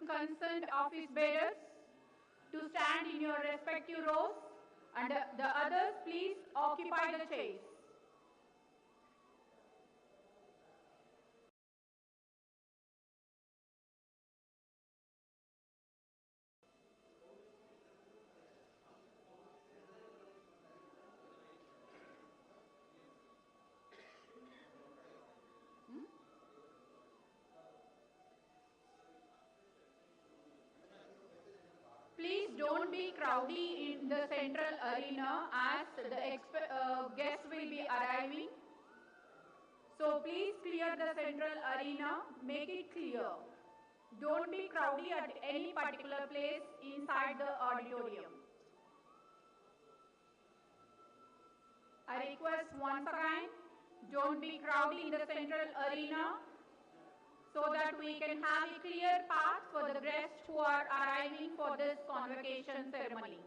concerned office bearers to stand in your respective rows, and the others please occupy the chairs. Please don't be crowdy in the central arena as the guests will be arriving. So please clear the central arena, make it clear. Don't be crowdy at any particular place inside the auditorium. I request once again, don't be crowdy in the central arena so that we can have a clear path for the guests who are arriving for this convocation ceremony.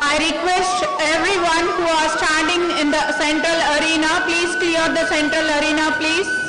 I request everyone who are standing in the central arena, please clear the central arena, please.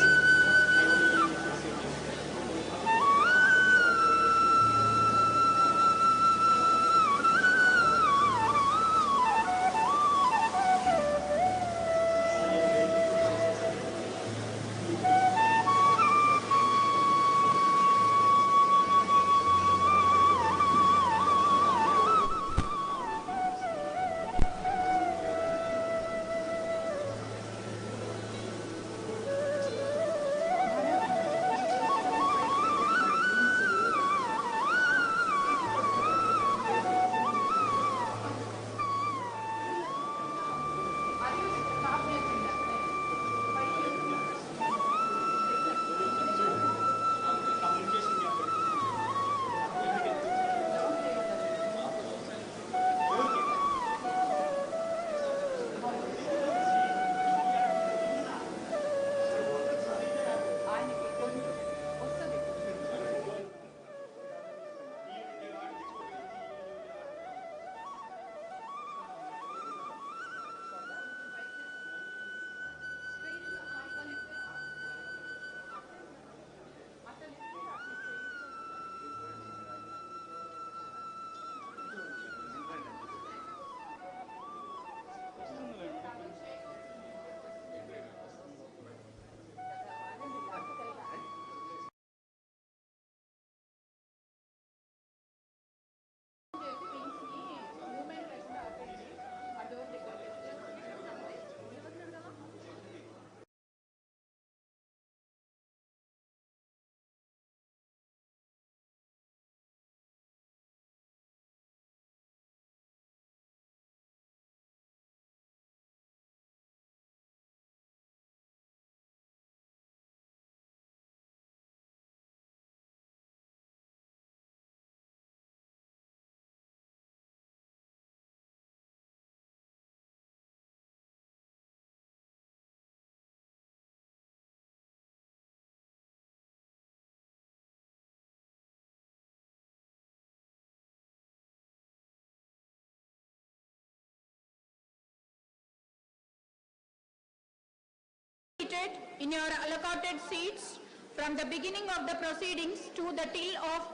seated in your allotted seats from the beginning of the proceedings to the till of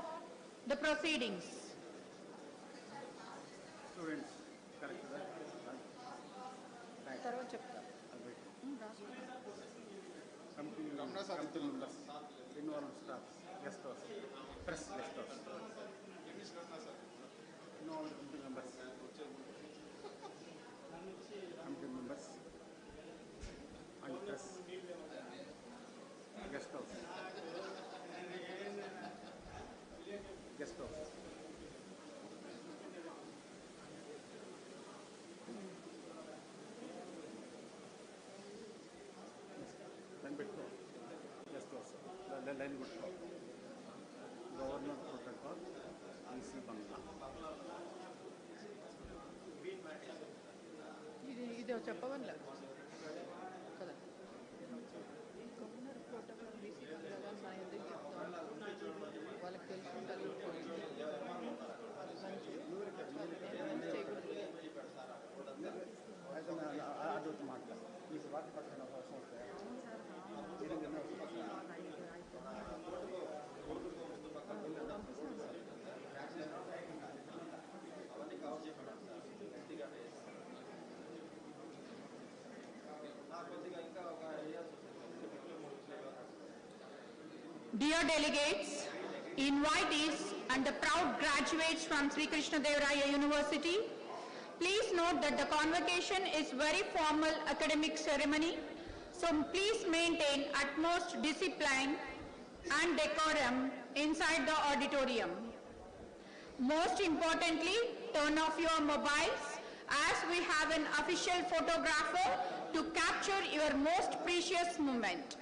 the proceedings. Students, correct. Committee members, involved staff, guest house, press guest house. Involved committee members. Committee members and press guest house. Guest house. Line betko. Guest house. Line betko. Governor protocol. EC Bangla. ఇది చెప్పవల్ల కదా governor protocol BC బంగ్లా నా ఎందుకు చెప్తాను వాళ్ళకి తెలుసుకుంటారు అడుగుతూ మాట్లాడు ఈ వాటి పక్కన అవసరం వస్తాయి Dear delegates, invitees and the proud graduates from Sri Krishnadevaraya University, please note that the convocation is very formal academic ceremony, so please maintain utmost discipline and decorum inside the auditorium. Most importantly, turn off your mobiles as we have an official photographer to capture your most precious moment.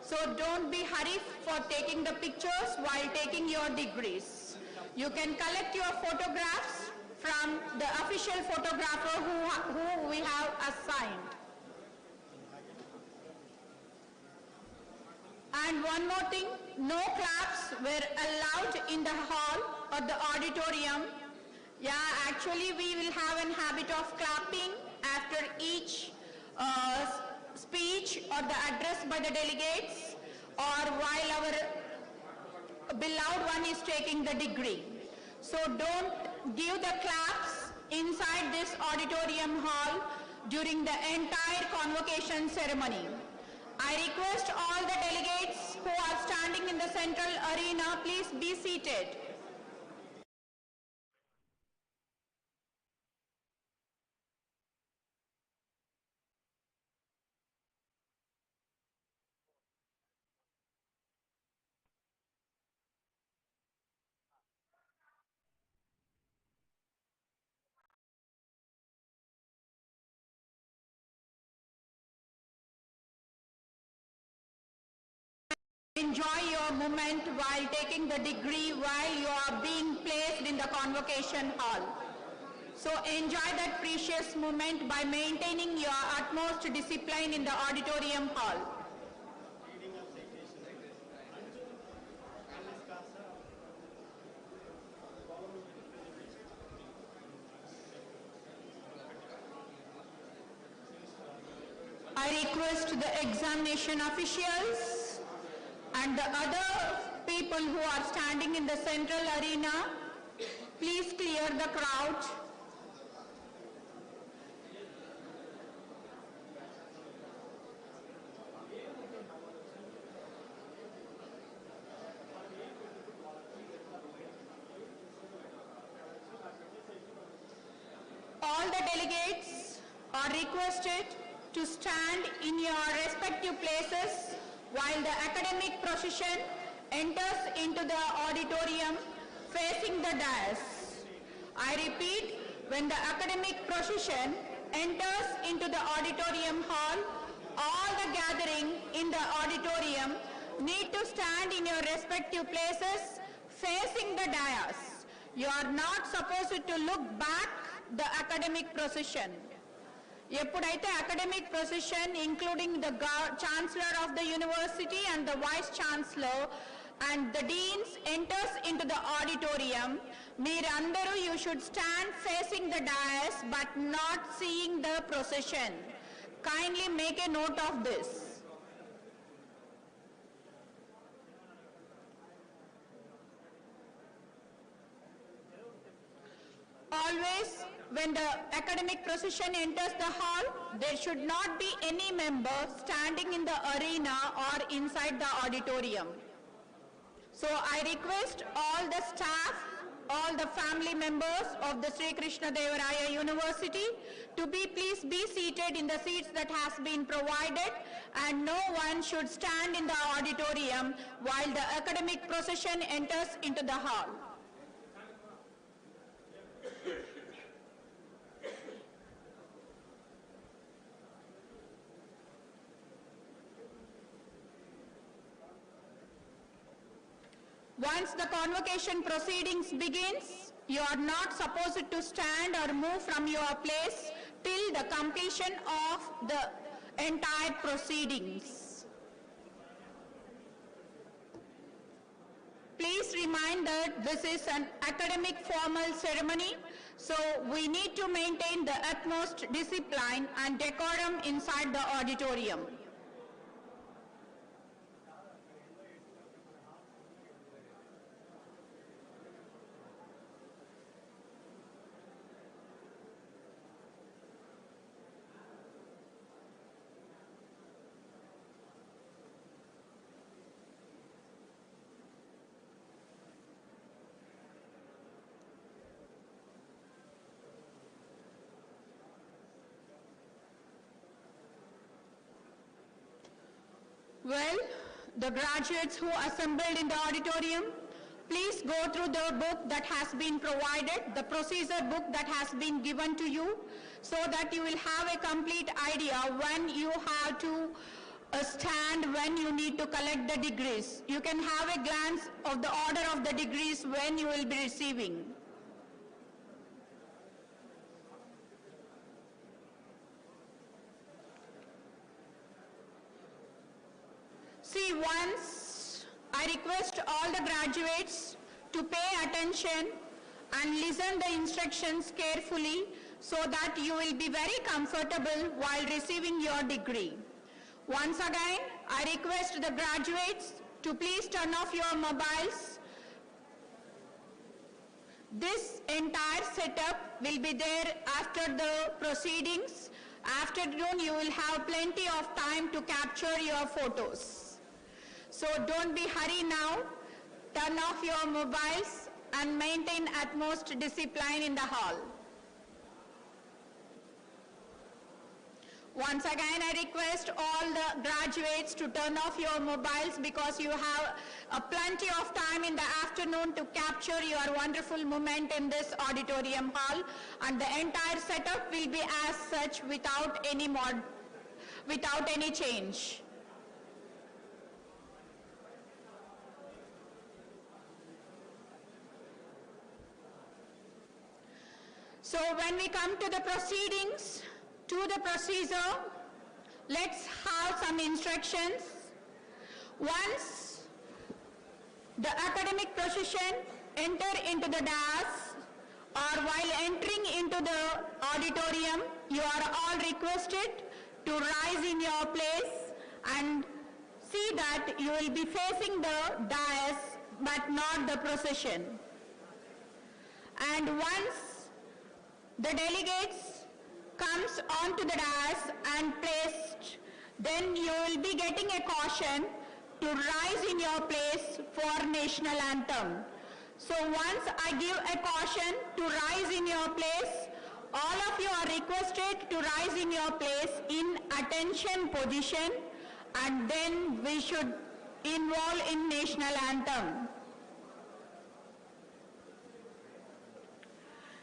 So don't be hurried for taking the pictures while taking your degrees. You can collect your photographs from the official photographer who we have assigned. And one more thing, no claps were allowed in the hall or the auditorium. Yeah, actually we will have a habit of clapping after each speech or the address by the delegates or while our beloved one is taking the degree. So don't give the claps inside this auditorium hall during the entire convocation ceremony. I request all the delegates who are standing in the central arena, please be seated. Enjoy your moment while taking the degree while you are being placed in the convocation hall. So enjoy that precious moment by maintaining your utmost discipline in the auditorium hall. I request the examination officials and the other people who are standing in the central arena, please clear the crowd. All the delegates are requested to stand in your respective places while the academic procession enters into the auditorium facing the dais. I repeat, when the academic procession enters into the auditorium hall, all the gathering in the auditorium need to stand in your respective places facing the dais. You are not supposed to look back the academic procession. ఎప్పుడైతే academic procession including the chancellor of the university and the vice chancellor and the deans enters into the auditorium, మీరందరూ you should stand facing the dais but not seeing the procession. Kindly make a note of this. always, when the academic procession enters the hall, there should not be any member standing in the arena or inside the auditorium. So I request all the staff, all the family members of the Sri Krishnadevaraya University to please be seated in the seats that has been provided, and no one should stand in the auditorium while the academic procession enters into the hall. Once the convocation proceedings begins, you are not supposed to stand or move from your place till the completion of the entire proceedings. Please remind that this is an academic formal ceremony, so we need to maintain the utmost discipline and decorum inside the auditorium. Well, the graduates who assembled in the auditorium, please go through the book that has been provided, the procedure book that has been given to you, so that you will have a complete idea when you have to stand, when you need to collect the degrees. You can have a glance of the order of the degrees when you will be receiving. See, once I request all the graduates to pay attention and listen the instructions carefully so that you will be very comfortable while receiving your degree. Once again, I request the graduates to please turn off your mobiles. This entire setup will be there after the proceedings. Afternoon, you will have plenty of time to capture your photos. So don't be hurry now. Turn off your mobiles and maintain utmost discipline in the hall. Once again, I request all the graduates to turn off your mobiles because you have plenty of time in the afternoon to capture your wonderful moment in this auditorium hall, and the entire setup will be as such without any change. So when we come to the proceedings, to the procedure, let's have some instructions. Once the academic procession enter into the dais, or while entering into the auditorium, you are all requested to rise in your place and see that you will be facing the dais but not the procession. And once the delegates comes onto the dais and placed, then you will be getting a caution to rise in your place for national anthem. So once I give a caution to rise in your place, all of you are requested to rise in your place in attention position, and then we should involve in national anthem.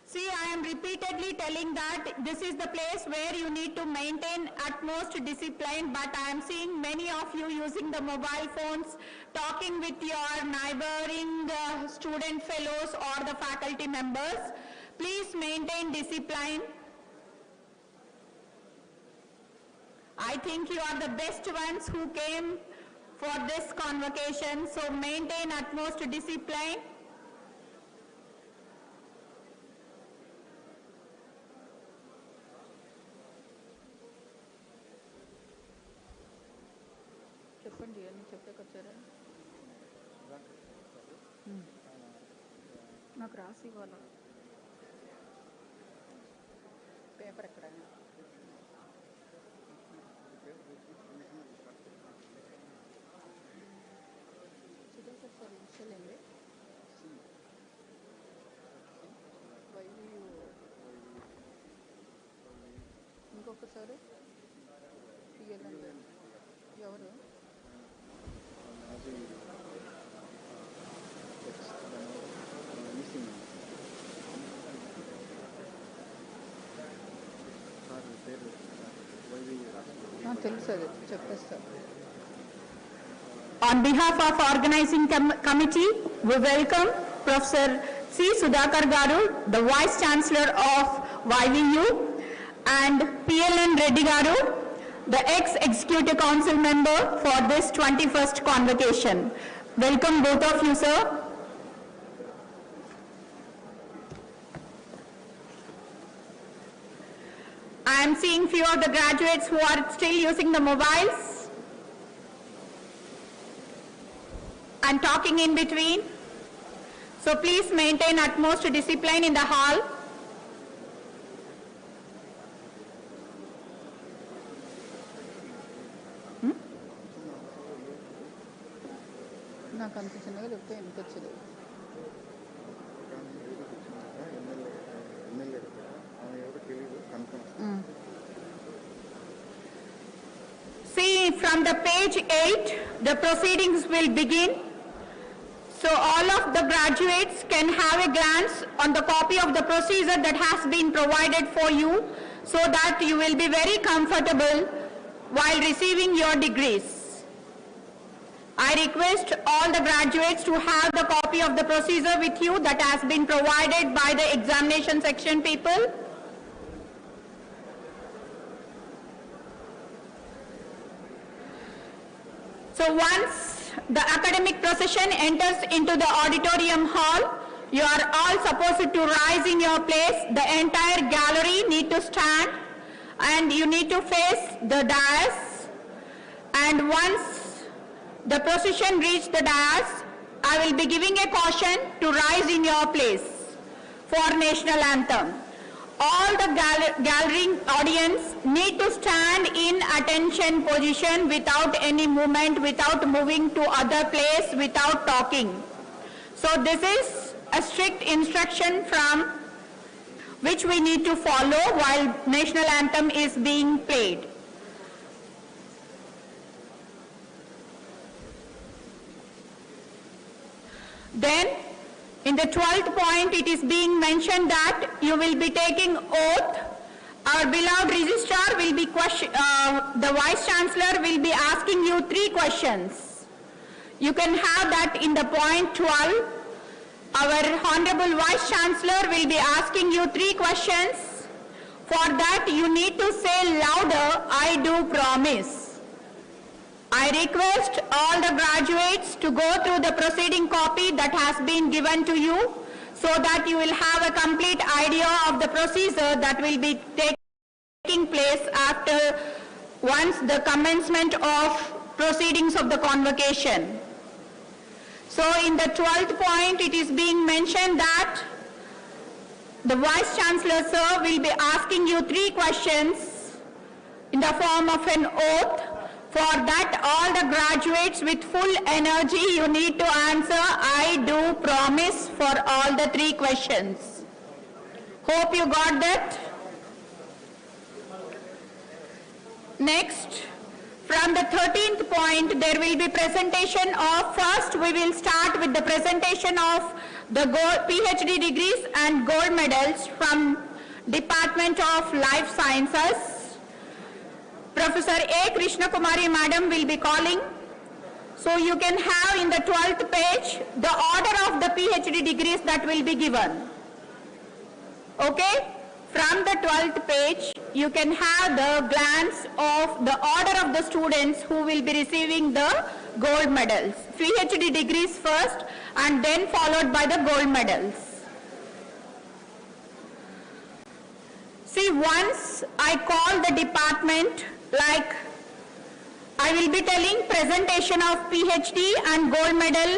See, I am repeatedly telling that this is the place where you need to maintain utmost discipline, but I am seeing many of you using the mobile phones, talking with your neighboring student fellows or the faculty members. Please maintain discipline. I think you are the best ones who came for this convocation, so maintain utmost discipline. చెప్పండి అని చెప్పకొచ్చారా నాకు రాసి ఇవ్వాలి paper ఎక్కడైనా Sudhakar sir initial ఏంటి ఇంకొకసారి PLN ఎవరు తెలుసు అది చెప్పేస్తారు. On behalf of organizing committee, we welcome Professor C. Sudhakar Garu, the Vice Chancellor of YVU, and PLN Reddy Garu, the ex-Executive Council member for this 21st convocation. Welcome both of you, sir. I am seeing few of the graduates who are still using the mobiles and talking in between. So please maintain utmost discipline in the hall. నాకు అంత చిన్నగా చెప్తే ఎంత వచ్చింది See, from the page 8, the proceedings will begin. So all of the graduates can have a glance on the copy of the procedure that has been provided for you, so that you will be very comfortable while receiving your degrees. I request all the graduates to have the copy of the procedure with you that has been provided by the examination section people. So once the academic procession enters into the auditorium hall, you are all supposed to rise in your place. The entire gallery need to stand and you need to face the dais. And once the procession reach the dais, I will be giving a caution to rise in your place for national anthem. All the gallery audience need to stand in attention position without any movement, without moving to other place, without talking. So this is a strict instruction from which we need to follow while national anthem is being played. Then in the 12th point, it is being mentioned that you will be taking oath. Our beloved registrar will be the Vice Chancellor will be asking you 3 questions. You can have that in the point 12. Our Honorable Vice Chancellor will be asking you 3 questions. For that, you need to say louder, I do promise. I request all the graduates to go through the proceeding copy that has been given to you, so that you will have a complete idea of the procedure that will be taking place after once the commencement of proceedings of the convocation. So in the 12th point, it is being mentioned that the Vice Chancellor, sir, will be asking you 3 questions in the form of an oath. For that, all the graduates with full energy, you need to answer, I do promise, for all the 3 questions. Hope you got that. Next, from the 13th point, there will be presentation of, first we will start with the presentation of the PhD degrees and gold medals from Department of Life Sciences. Professor A. Krishnakumari Madam will be calling. So you can have in the 12th page the order of the PhD degrees that will be given. Okay? From the 12th page, you can have the glance of the order of the students who will be receiving the gold medals. PhD degrees first and then followed by the gold medals. See, once I call the department, like I will be telling presentation of PhD and gold medal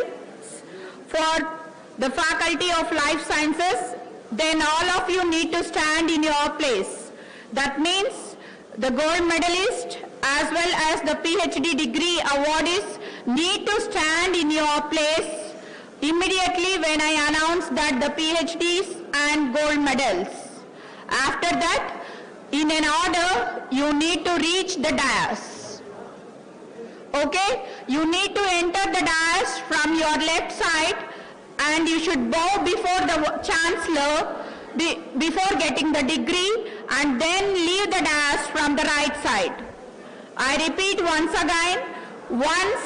for the Faculty of Life Sciences, then all of you need to stand in your place. That means the gold medalist as well as the PhD degree awardees need to stand in your place immediately when I announce that the PhDs and gold medals. After that, in an order, you need to reach the dais. Okay? You need to enter the dais from your left side and you should bow before the chancellor before getting the degree and then leave the dais from the right side. I repeat once again, once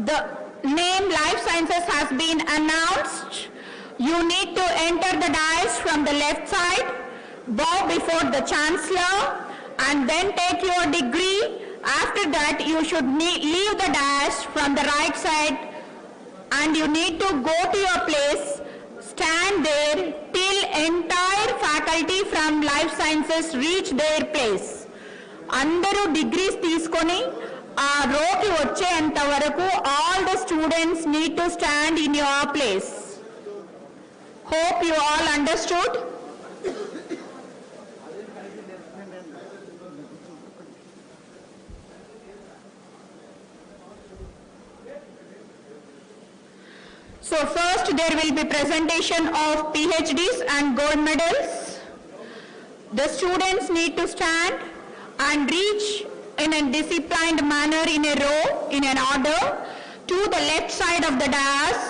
the name Life Sciences has been announced, you need to enter the dais from the left side, bow before the chancellor and then take your degree. After that, you should leave the dais from the right side and you need to go to your place, stand there till entire faculty from Life Sciences reach their place. అందరూ degrees తీసుకొని ఆ రోకి వచ్చేంత వరకు all the students need to stand in your place. Hope you all understood. So first there will be presentation of PhDs and gold medals. The students need to stand and reach in a disciplined manner in a row, in an order, to the left side of the dais,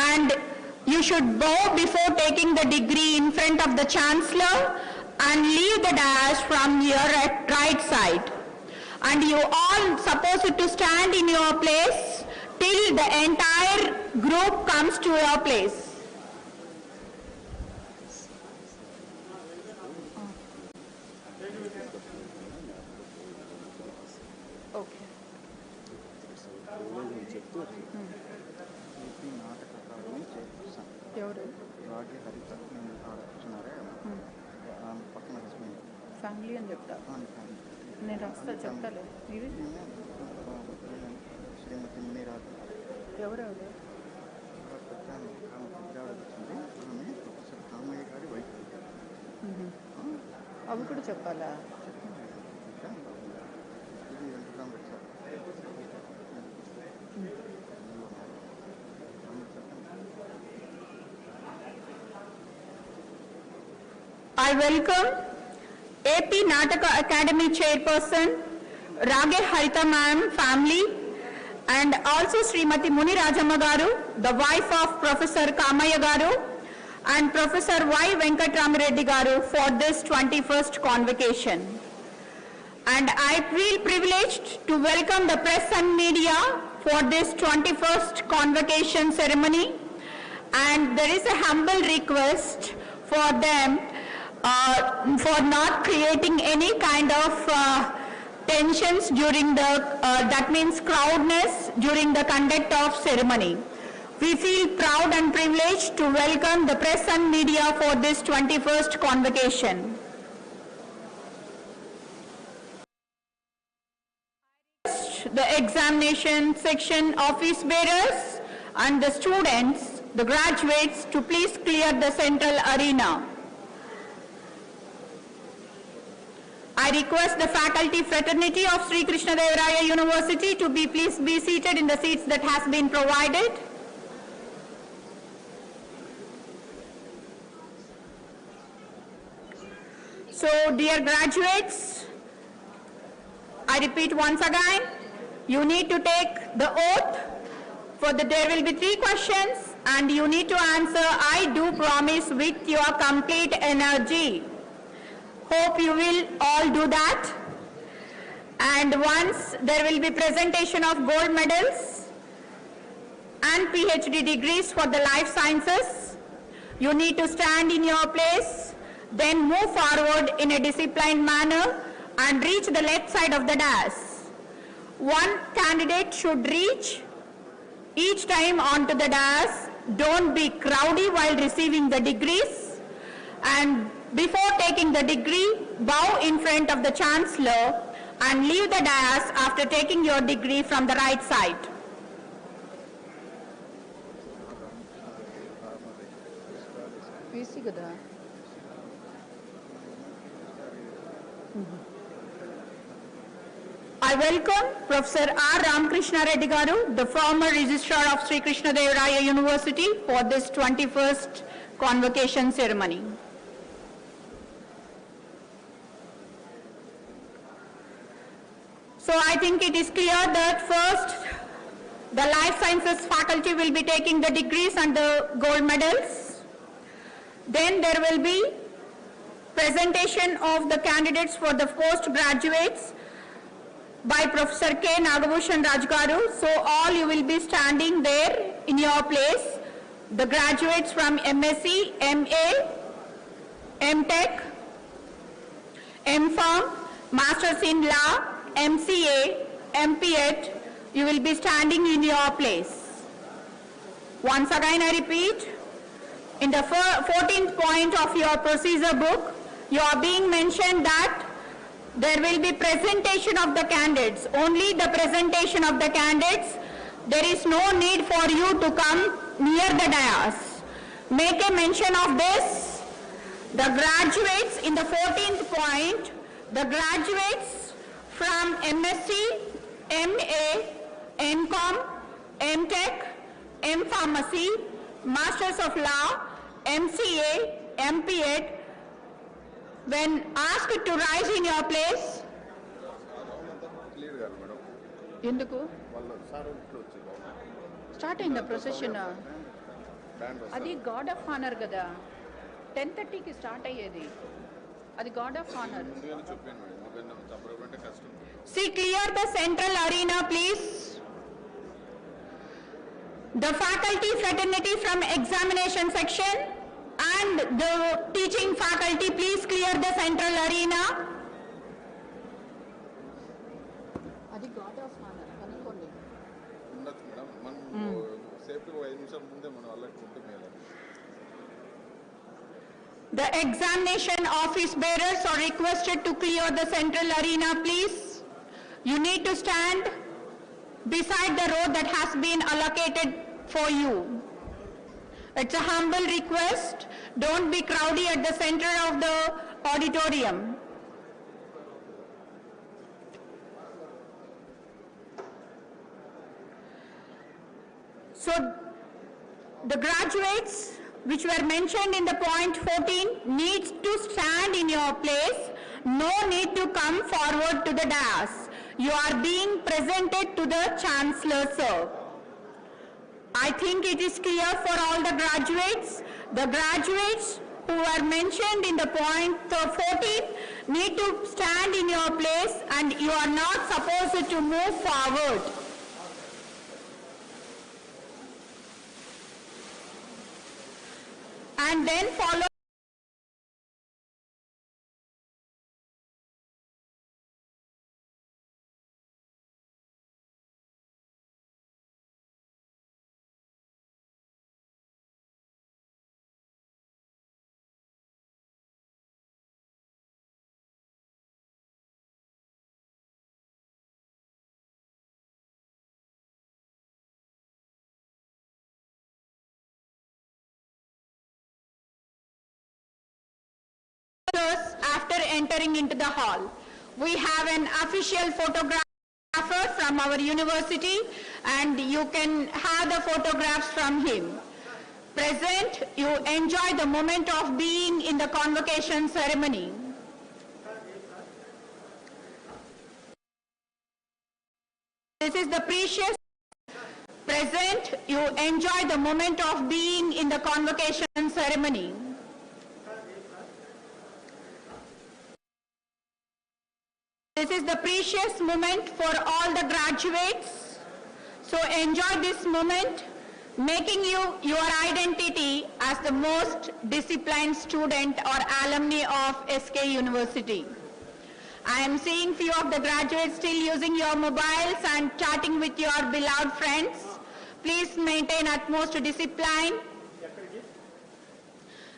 and you should bow before taking the degree in front of the chancellor and leave the dais from your right side. And you all supposed to stand in your place till the entire group comes to your place. Okay. ఎవరు family అని చెప్తా నేను రాస్తా చెప్తాలే ఇది శ్రీమతి మునిరాజు ఎవరెవరు ఆమె professor Kamayya గారి వైఫ్. అవి కూడా చెప్పాలా ఇది Venkataramareddy sir. I welcome AP Nataka Academy Chairperson Rage Harita Ma'am family and also Srimati Muni Rajamma Garu, the wife of Professor Kamaya Garu and Professor Y. Venkatramiredi Garu for this 21st convocation. And I feel privileged to welcome the press and media for this 21st convocation ceremony. And there is a humble request for them for not creating any kind of tensions during the, that means crowdness during the conduct of ceremony. We feel proud and privileged to welcome the press and media for this 21st convocation. The examination section office bearers and the students, the graduates, to please clear the central arena. I request the faculty fraternity of Sri Krishnadevaraya University to please be seated in the seats that has been provided. So, dear graduates, I repeat once again, you need to take the oath. There will be 3 questions and you need to answer I do promise with your complete energy. Hope you will all do that. And once there will be presentation of gold medals and PhD degrees for the life sciences, you need to stand in your place, then move forward in a disciplined manner and reach the left side of the dais. One candidate should reach each time onto the dais. Don't be crowdy while receiving the degrees, and before taking the degree, bow in front of the chancellor and leave the dais after taking your degree from the right side. PC కదా I welcome Professor R. Ramakrishna Reddy Garu, the former Registrar of Sri Krishnadevaraya University, for this 21st convocation ceremony. So I think it is clear that first the life sciences faculty will be taking the degrees and the gold medals. Then there will be presentation of the candidates for the postgraduates by Professor K. Nagabhushan Rajgaru. So all you will be standing there in your place. The graduates from MSc, MA, MTech, MPharm, Masters in Law, MCA, MPH, you will be standing in your place. Once again I repeat, in the 14th point of your procedure book, you are being mentioned that there will be presentation of the candidates, only the presentation of the candidates. There is no need for you to come near the dais. Make a mention of this. The graduates in the 14th point, the graduates from MSc, MA, MCom, MTech, M-Pharmacy, Masters of Law, MCA, MPH, when asked to rise in your place, Enduku? Start in the procession. Adi God of Honor gada. 10:30 ki start ayyedi. Adi God of Honor. See, clear the central arena, please. The faculty fraternity from examination section and the teaching faculty, please clear the central arena. Adi God of Honor. The examination office bearers are requested to clear the central arena, please. You need to stand beside the row that has been allocated for you. It's a humble request. Don't be crowded at the center of the auditorium. So, the graduates which were mentioned in the point 14 needs to stand in your place. No need to come forward to the dais. You are being presented to the Chancellor, sir. I think it is clear for all the graduates. The graduates who are mentioned in the point 14 need to stand in your place and you are not supposed to move forward. And then follow after entering into the hall. We have an official photographer from our university and you can have the photographs from him. Present, you enjoy the moment of being in the convocation ceremony. This is the precious. Present, you enjoy the moment of being in the convocation ceremony. This is the precious moment for all the graduates. So enjoy this moment, making you your identity as the most disciplined student or alumni of SK University. I am seeing few of the graduates still using your mobiles and chatting with your beloved friends. Please maintain utmost discipline.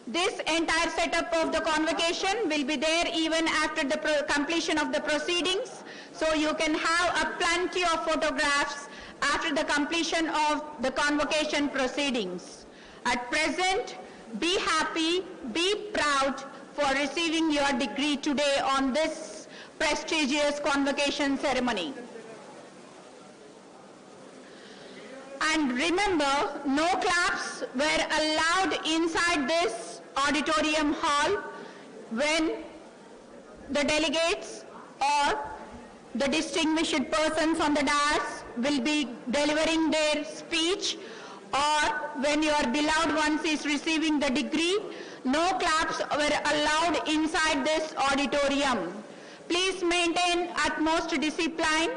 This entire setup of the convocation will be there even after the completion of the proceedings. So you can have a plenty of photographs after the completion of the convocation proceedings. At present, be happy, be proud for receiving your degree today on this prestigious convocation ceremony. And remember, no claps were allowed inside this auditorium hall when the delegates or the distinguished persons on the dais will be delivering their speech, or when your beloved ones is receiving the degree. No claps were allowed inside this auditorium. Please maintain utmost discipline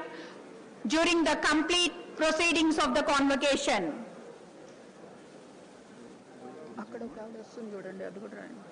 during the complete proceedings of the convocation. అక్కడ ఒక ఆవిడ వస్తుంది చూడండి, అది కూడా రాయండి.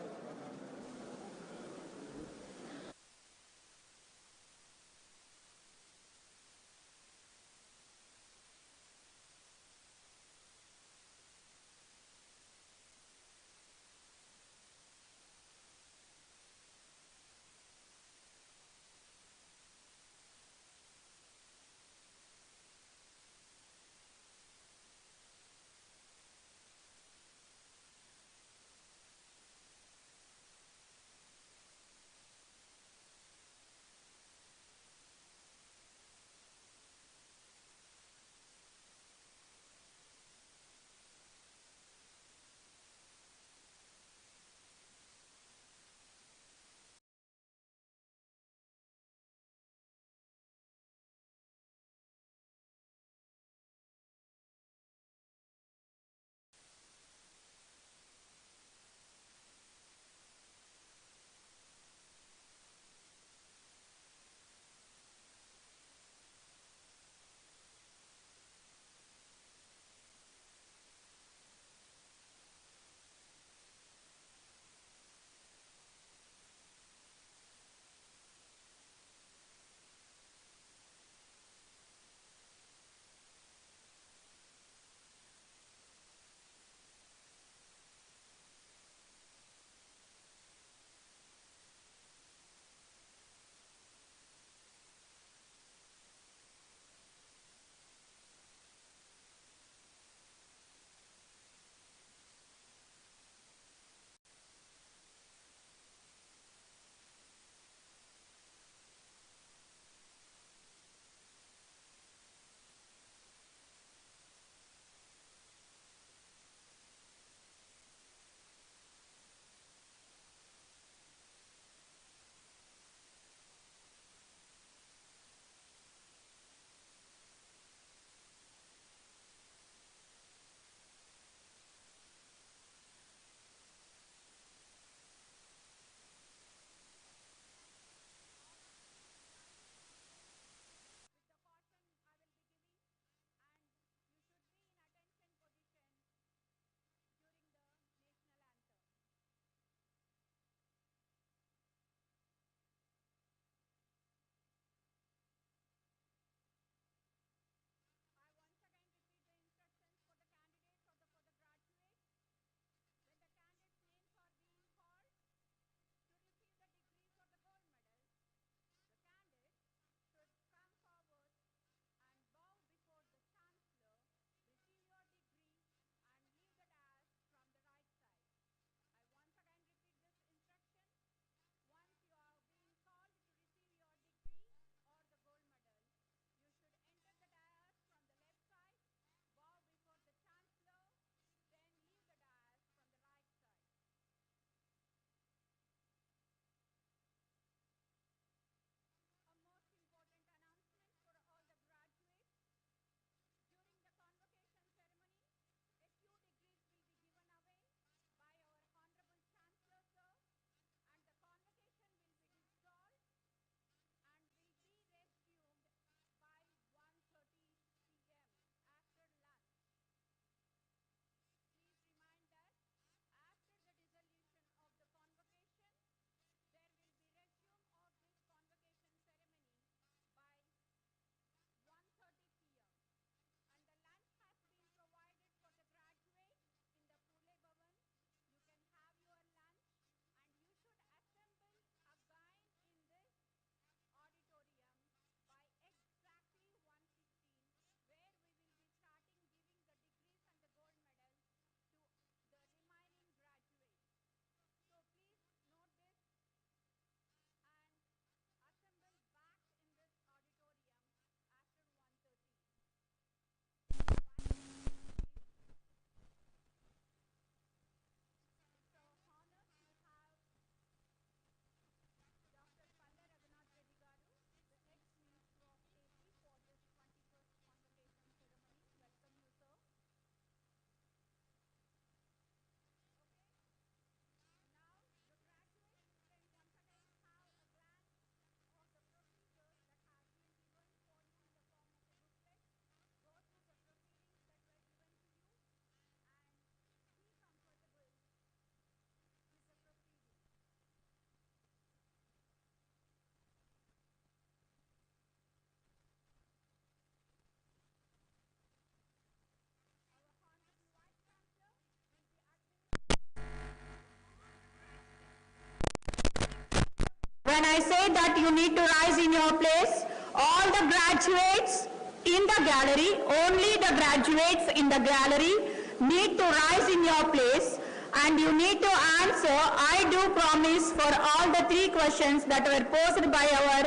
When I say that you need to rise in your place, all the graduates in the gallery, only the graduates in the gallery need to rise in your place, and you need to answer "I do promise" for all the 3 questions that were posed by our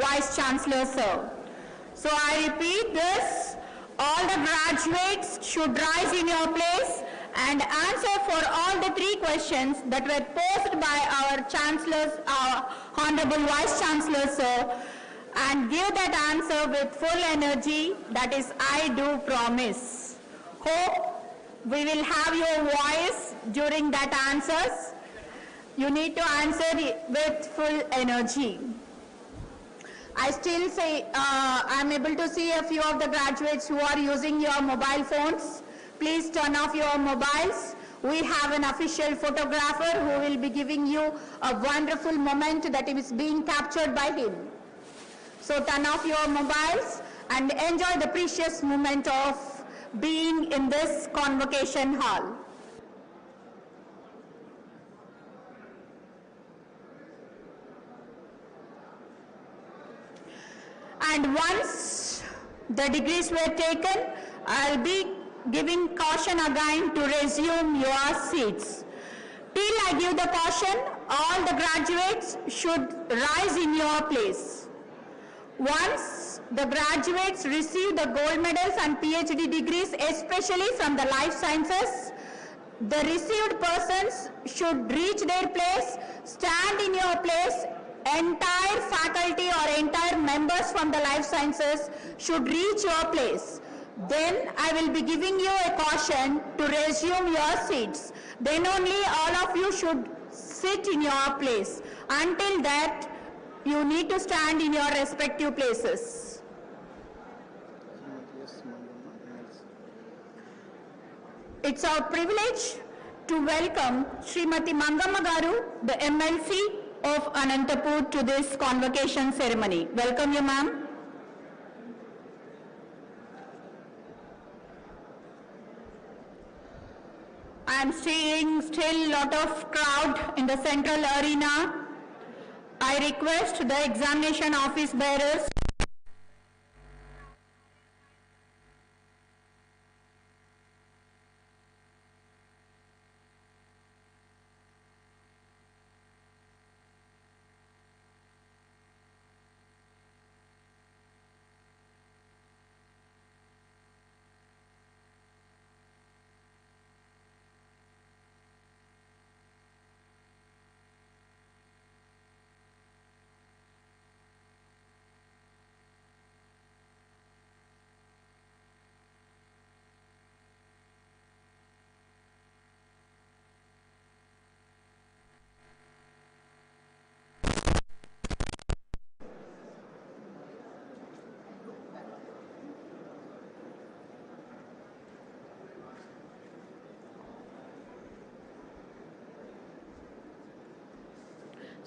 Vice Chancellor, sir. So I repeat this, all the graduates should rise in your place and answer for all the 3 questions that were posed by our Chancellors, our Honorable Vice Chancellor, sir, and give that answer with full energy, that is, "I do promise." Hope we will have your voice during that answers. You need to answer with full energy. I still say, I'm able to see a few of the graduates who are using your mobile phones. Please turn off your mobiles. We have an official photographer who will be giving you a wonderful moment that is being captured by him. So turn off your mobiles and enjoy the precious moment of being in this convocation hall. And once the degrees were taken, I'll be giving caution again to resume your seats. Till I give the caution, all the graduates should rise in your place. Once the graduates receive the gold medals and PhD degrees, especially from the life sciences, the received persons should reach their place, stand in your place. Entire faculty or entire members from the life sciences should reach your place. Then I will be giving you a caution to resume your seats. Then only all of you should sit in your place. Until that, you need to stand in your respective places. It's our privilege to welcome Srimati Mangamma Garu, the MLC of Anantapur, to this convocation ceremony. Welcome you, ma'am. I am seeing still lot of crowd in the central arena. I request the examination office bearers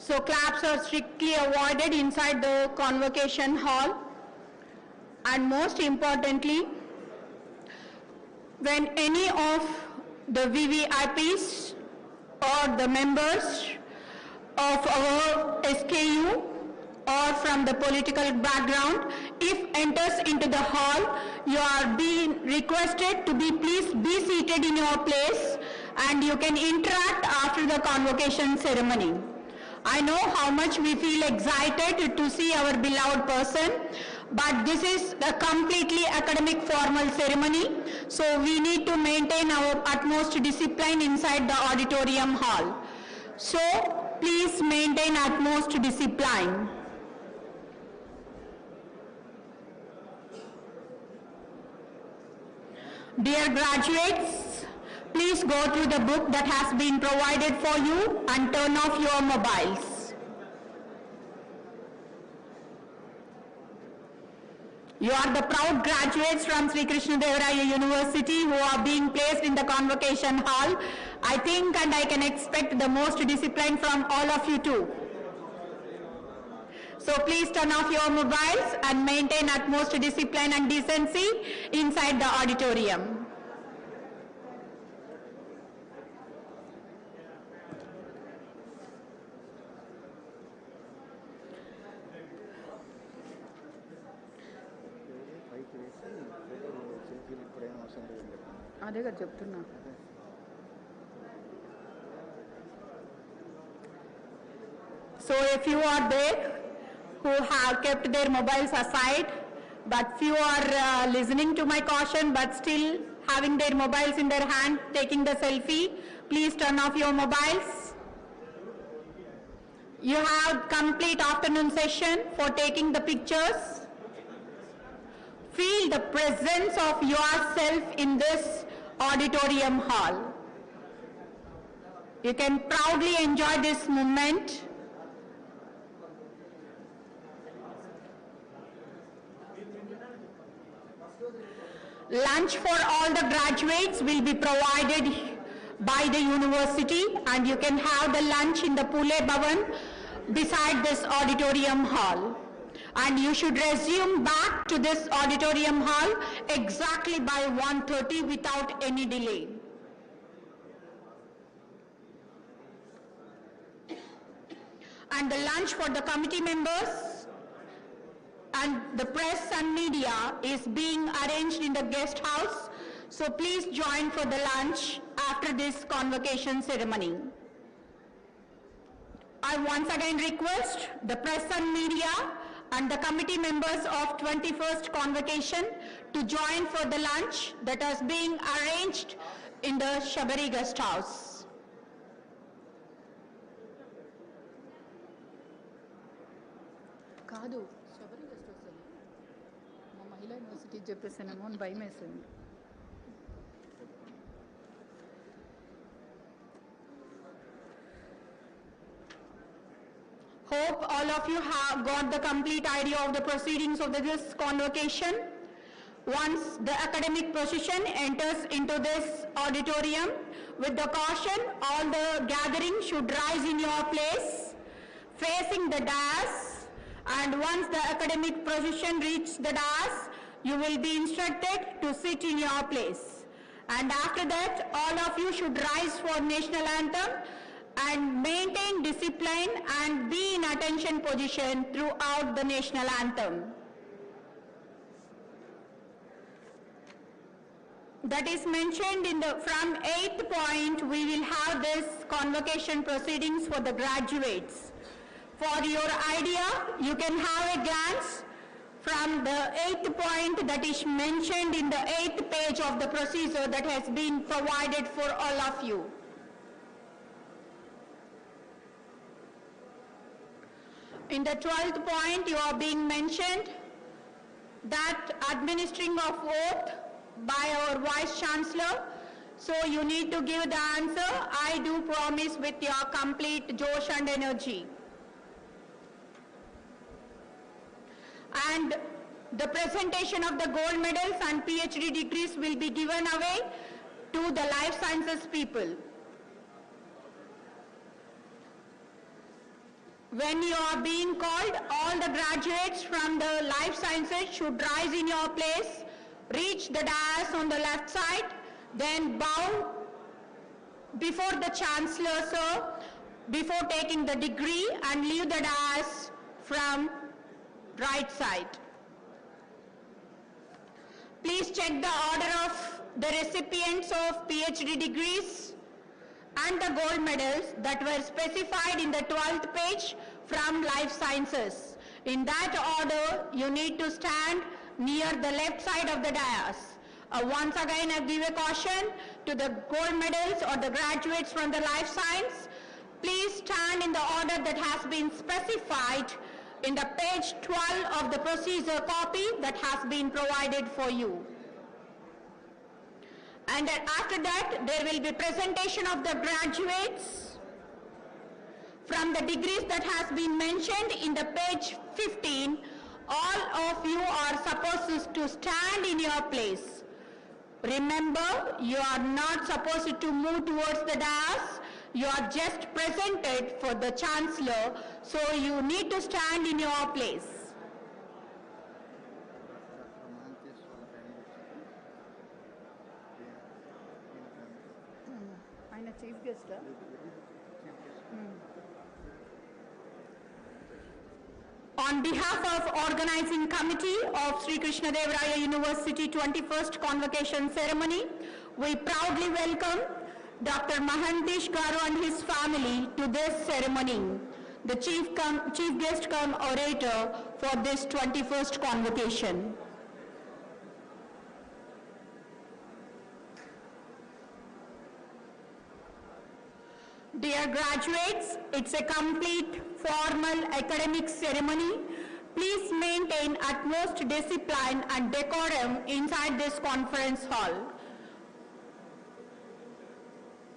So claps are strictly avoided inside the convocation hall. And most importantly, when any of the VVIPs or the members of our SKU or from the political background, if enters into the hall, you are being requested to please be seated in your place, and you can interact after the convocation ceremony. I know how much we feel excited to see our beloved person, but this is a completely academic formal ceremony, so we need to maintain our utmost discipline inside the auditorium hall. So please maintain utmost discipline. Dear graduates, please go through the book that has been provided for you and turn off your mobiles. You are the proud graduates from Sri Krishnadevaraya University who are being placed in the convocation hall. I think and I can expect the most discipline from all of you too. So please turn off your mobiles and maintain utmost discipline and decency inside the auditorium. Assembly ఏం చెప్తాను అదే కదా చెప్తున్నా. So if you are there who have kept their mobiles aside, but few are listening to my caution but still having their mobiles in their hand, taking the selfie, please turn off your mobiles. You have complete afternoon session for taking the pictures. Feel the presence of yourself in this auditorium hall. You can proudly enjoy this moment. Lunch for all the graduates will be provided by the university, and you can have the lunch in the Pule Bhavan beside this auditorium hall. And you should resume back to this auditorium hall exactly by 1:30 without any delay. And the lunch for the committee members and the press and media is being arranged in the guest house. So please join for the lunch after this convocation ceremony. I once again request the press and media and the committee members of 21st convocation to join for the lunch that is being arranged in the Shabari guest house. కాదు Sabari guest వస్తుంది. మా మహిళా university చెప్పేసానేమో అని భయం వేసింది. Hope all of you have got the complete idea of the proceedings of this convocation. Once the academic procession enters into this auditorium, with the caution, all the gathering should rise in your place, facing the dais, and once the academic procession reaches the dais, you will be instructed to sit in your place. And after that, all of you should rise for national anthem and maintain discipline and be in attention position throughout the national anthem. That is mentioned in the, from 8th point, we will have this convocation proceedings for the graduates. For your idea, you can have a glance from the 8th point that is mentioned in the 8th page of the procedure that has been provided for all of you. In the 12th point, you are being mentioned that administering of oath by our Vice Chancellor. So you need to give the answer, I do promise, with your complete josh and energy. And the presentation of the gold medals and PhD degrees will be given away to the life sciences people. When you are being called, all the graduates from the life sciences should rise in your place, reach the dais on the left side, then bow before the Chancellor, sir, before taking the degree, and leave the dais from right side. Please check the order of the recipients of PhD degrees and the gold medals that were specified in the 12th page from life sciences. In that order, you need to stand near the left side of the dais. Once again, I give a caution to the gold medals or the graduates from the life science. Please stand in the order that has been specified in the page 12 of the procedure copy that has been provided for you. And then after that, there will be presentation of the graduates from the degrees that has been mentioned in the page 15. All of you are supposed to stand in your place. Remember, you are not supposed to move towards the dais. You are just presented for the Chancellor, so you need to stand in your place. ఆయన chief గెస్టా? On behalf of Organizing Committee of Sri Krishnadevaraya University 21st Convocation Ceremony, we proudly welcome Dr. Mahantish Garu and his family to this ceremony, the chief guest cum orator for this 21st Convocation. Dear graduates, it's a complete formal academic ceremony. Please maintain utmost discipline and decorum inside this conference hall.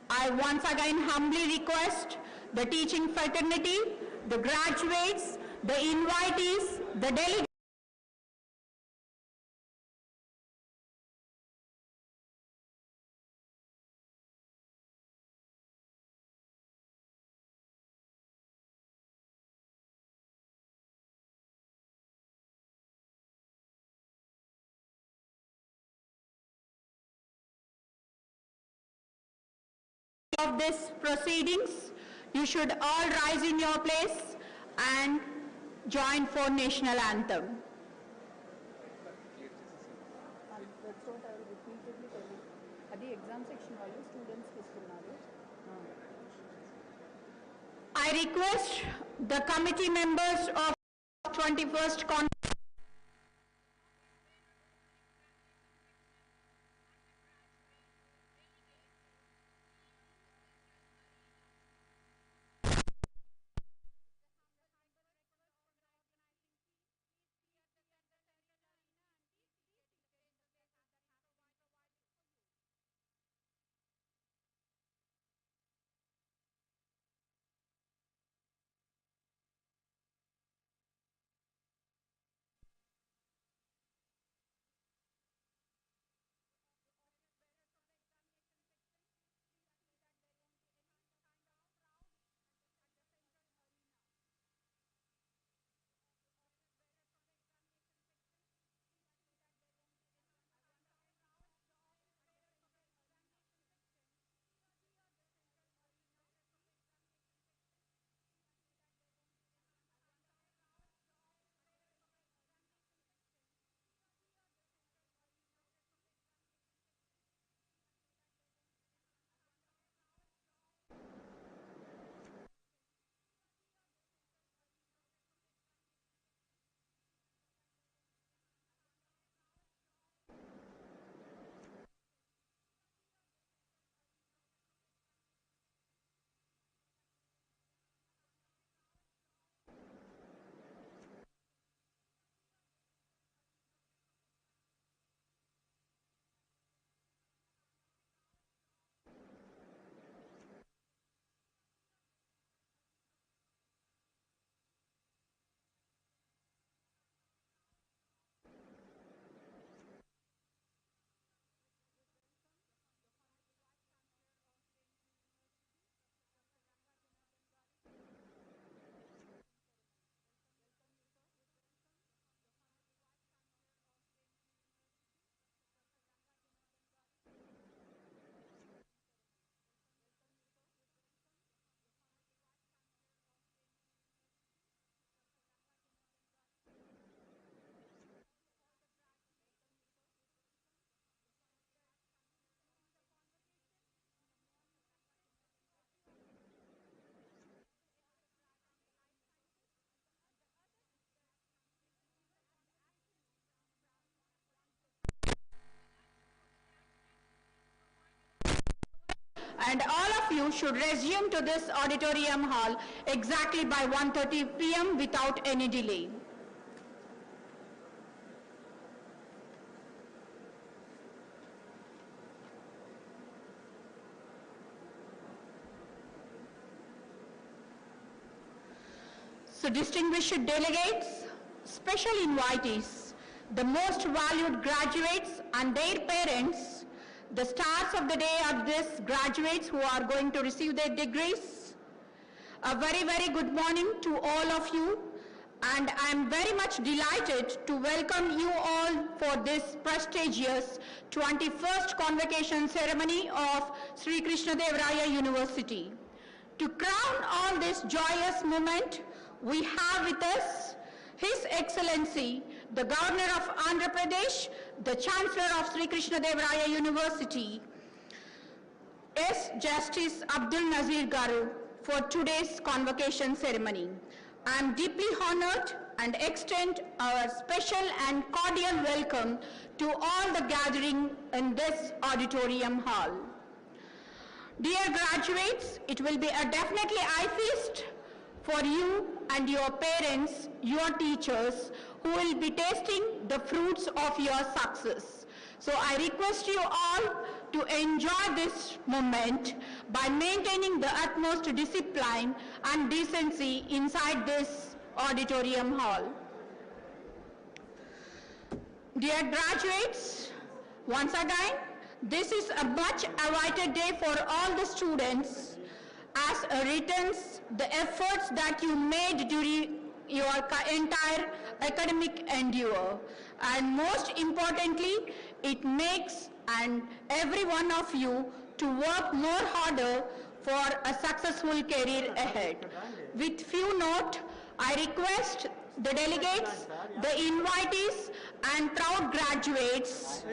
I once again humbly request the teaching fraternity, the graduates, the invitees, the delegates, of this proceedings. You should all rise in your place and join for national anthem. That's what I will repeatedly tell you. At the exam section, all the students తీసుకున్నారు. I request the committee members of 21st Congress and all of you should resume to this auditorium hall exactly by 1:30 p.m. without any delay. So distinguished delegates, special invitees, the most valued graduates and their parents, the stars of the day are these graduates who are going to receive their degrees. A very, very good morning to all of you, and I am very much delighted to welcome you all for this prestigious 21st Convocation Ceremony of Sri Krishnadevaraya University. To crown all this joyous moment, we have with us His Excellency, the Governor of Andhra Pradesh, the Chancellor of Sri Krishnadevaraya University, S. Justice Abdul Nazir Garu, for today's convocation ceremony. I am deeply honored and extend our special and cordial welcome to all the gathering in this auditorium hall. Dear graduates, it will be a definitely eye feast for you and your parents, your teachers, who will be tasting the fruits of your success. So I request you all to enjoy this moment by maintaining the utmost discipline and decency inside this auditorium hall. Dear graduates, once again, this is a much awaited day for all the students as a returns the efforts that you made during your entire academic endeavor. And most importantly, it makes and every one of you to work more harder for a successful career ahead. With few note, I request the delegates, the invitees and proud graduates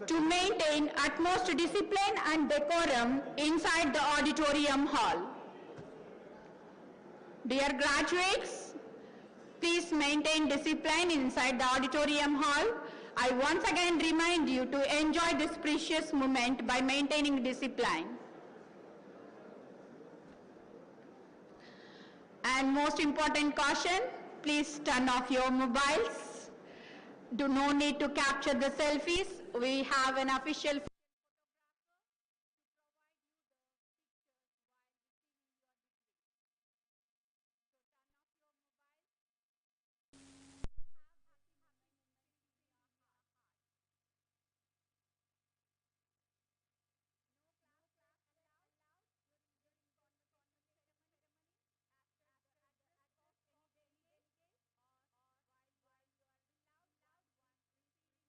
to maintain utmost discipline and decorum inside the auditorium hall. Dear graduates, please maintain discipline inside the auditorium hall. I once again remind you to enjoy this precious moment by maintaining discipline. And most important caution, please turn off your mobiles. Do no need to capture the selfies. We have an official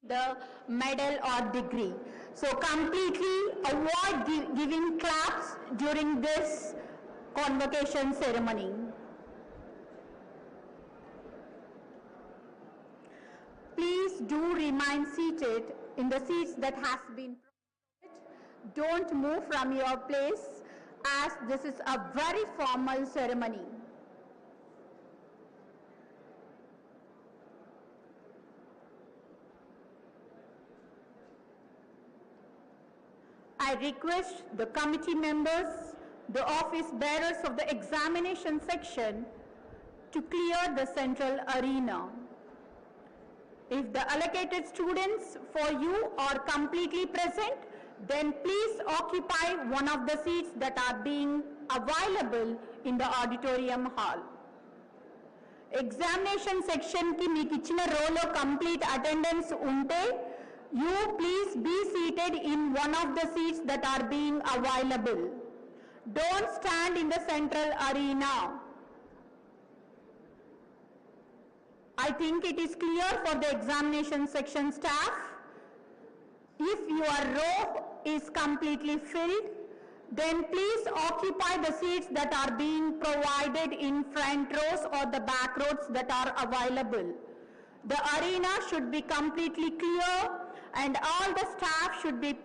the medal or degree. So completely avoid giving claps during this convocation ceremony. Please do remain seated in the seats that has been provided. Don't move from your place as this is a very formal ceremony. I request the committee members, the office bearers of the examination section to clear the central arena. If the allocated students for you are completely present, then please occupy one of the seats that are being available in the auditorium hall. Examination section ki meeku ichina row lo complete attendance unte, you please be seated in one of the seats that are being available. Don't stand in the central arena. I think it is clear for the examination section staff. If your row is completely filled, then please occupy the seats that are being provided in front rows or the back rows that are available. The arena should be completely clear and all the staff should be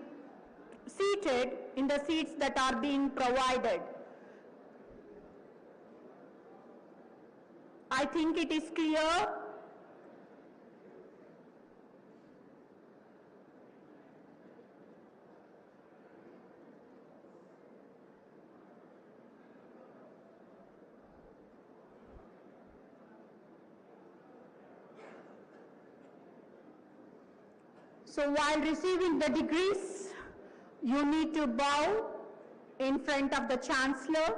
seated in the seats that are being provided. I think it is clear. So while receiving the degrees, you need to bow in front of the Chancellor,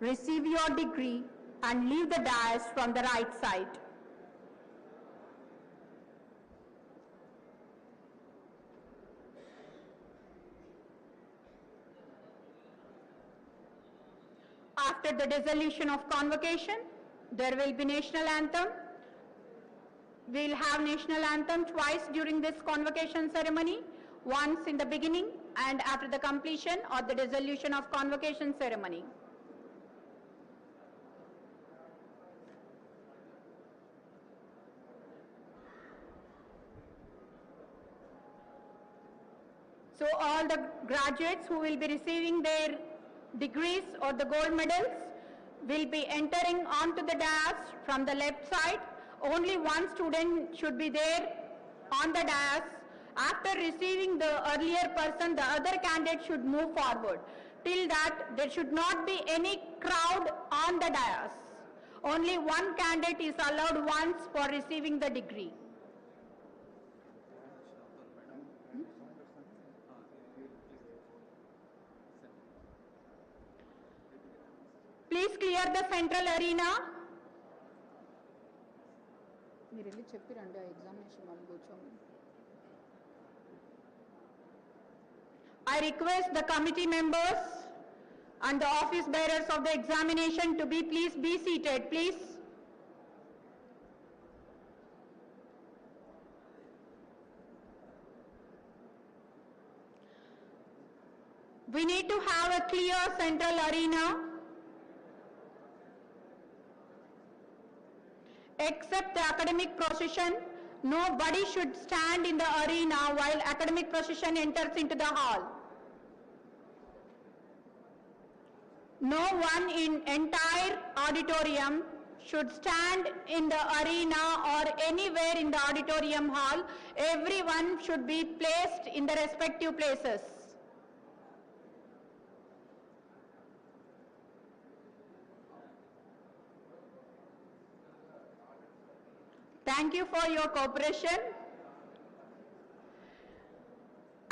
receive your degree and leave the dais from the right side. After the dissolution of convocation, there will be national anthem. We'll have national anthem twice during this convocation ceremony, once in the beginning and after the completion or the dissolution of convocation ceremony. So all the graduates who will be receiving their degrees or the gold medals will be entering onto the dais from the left side. Only one student should be there on the dais. After receiving the earlier person, the other candidate should move forward. Till that, there should not be any crowd on the dais. Only one candidate is allowed once for receiving the degree. Please clear the central arena. మీరు వెళ్ళి చెప్పి రండి ఆ examination వాళ్ళు కూర్చోండి. I request the committee members and the office bearers of the examination to please be seated, please. We need to have a clear central arena. Except the academic procession, nobody should stand in the arena while academic procession enters into the hall. No one in entire auditorium should stand in the arena or anywhere in the auditorium hall. Everyone should be placed in the respective places. Thank you for your cooperation.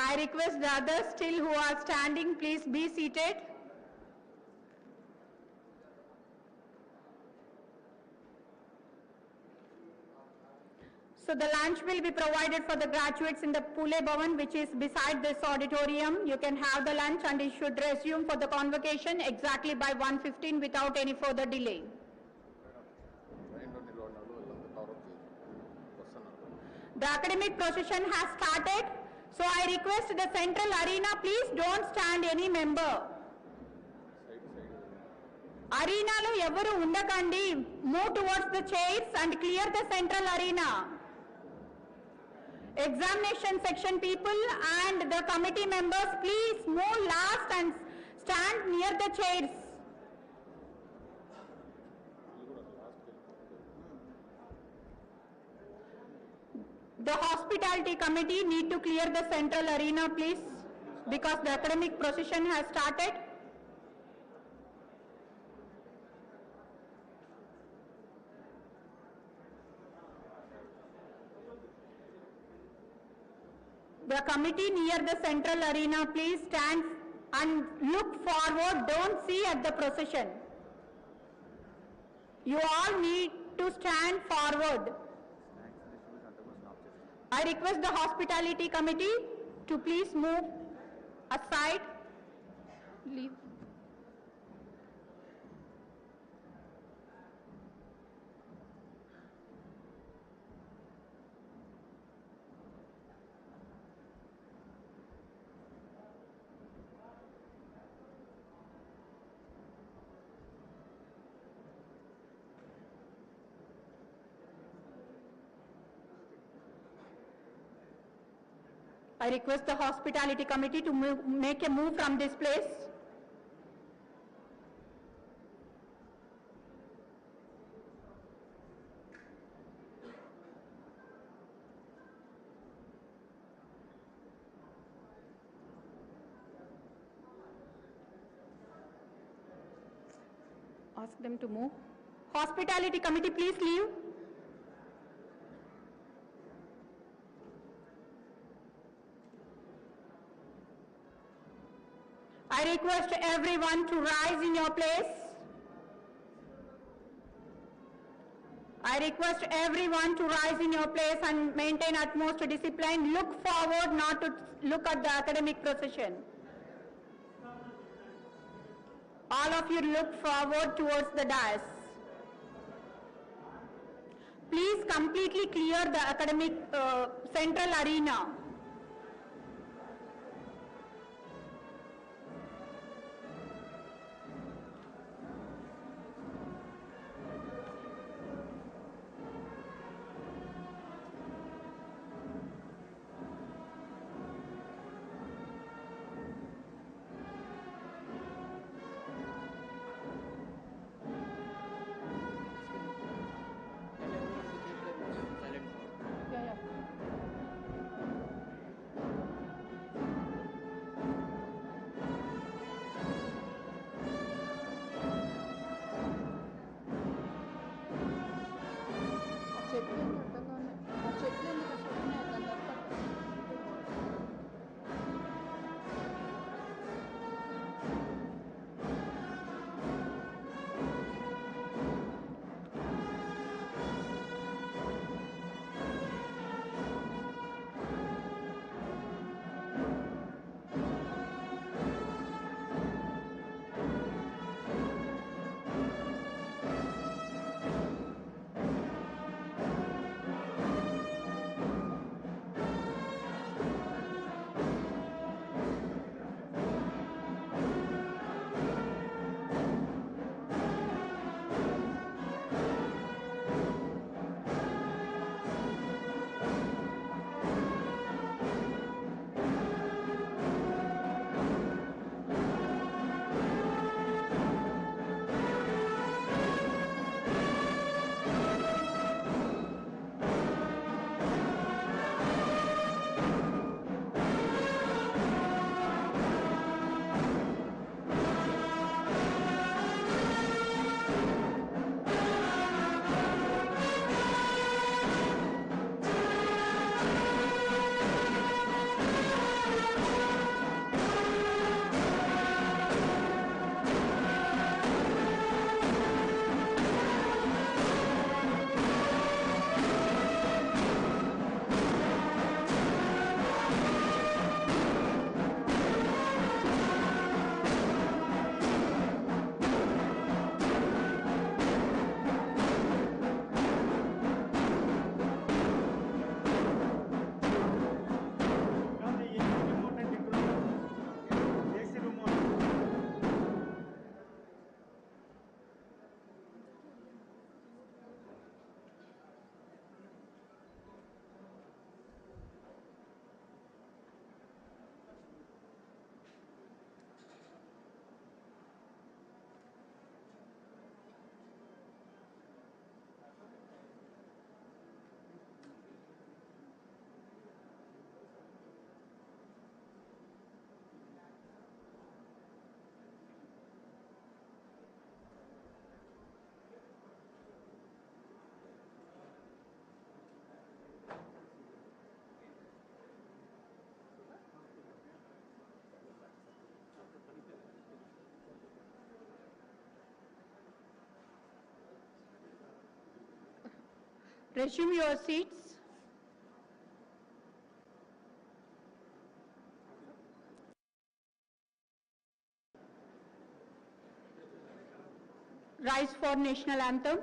I request the others still who are standing, please be seated. So the lunch will be provided for the graduates in the Pule Bhavan, which is beside this auditorium. You can have the lunch and you should resume for the convocation exactly by 1:15 without any further delay. The academic procession has started, so I request the central arena, please don't stand any member. Arena lo evaru undakandi, move towards the chairs and clear the central arena. Examination section people and the committee members, please move last and stand near the chairs. The hospitality committee need to clear the central arena, please, because the academic procession has started. The committee near the central arena, please stand and look forward, don't see at the procession. You all need to stand forward. I request the hospitality committee to please move aside. Leave. I request the hospitality committee to make a move from this place. Ask them to move. Hospitality committee, please leave. I request everyone to rise in your place. I request everyone to rise in your place and maintain utmost discipline. Look forward, not to look at the academic procession. All of you look forward towards the dais. Please completely clear the academic central arena. చెట్లు ఎన్ని అడ్డంగా ఉన్నాయి, ఆ చెట్లు ఎందుకు అసలు ఉన్నాయి దాని లెక్క. Resume your seats. Rise for national anthem.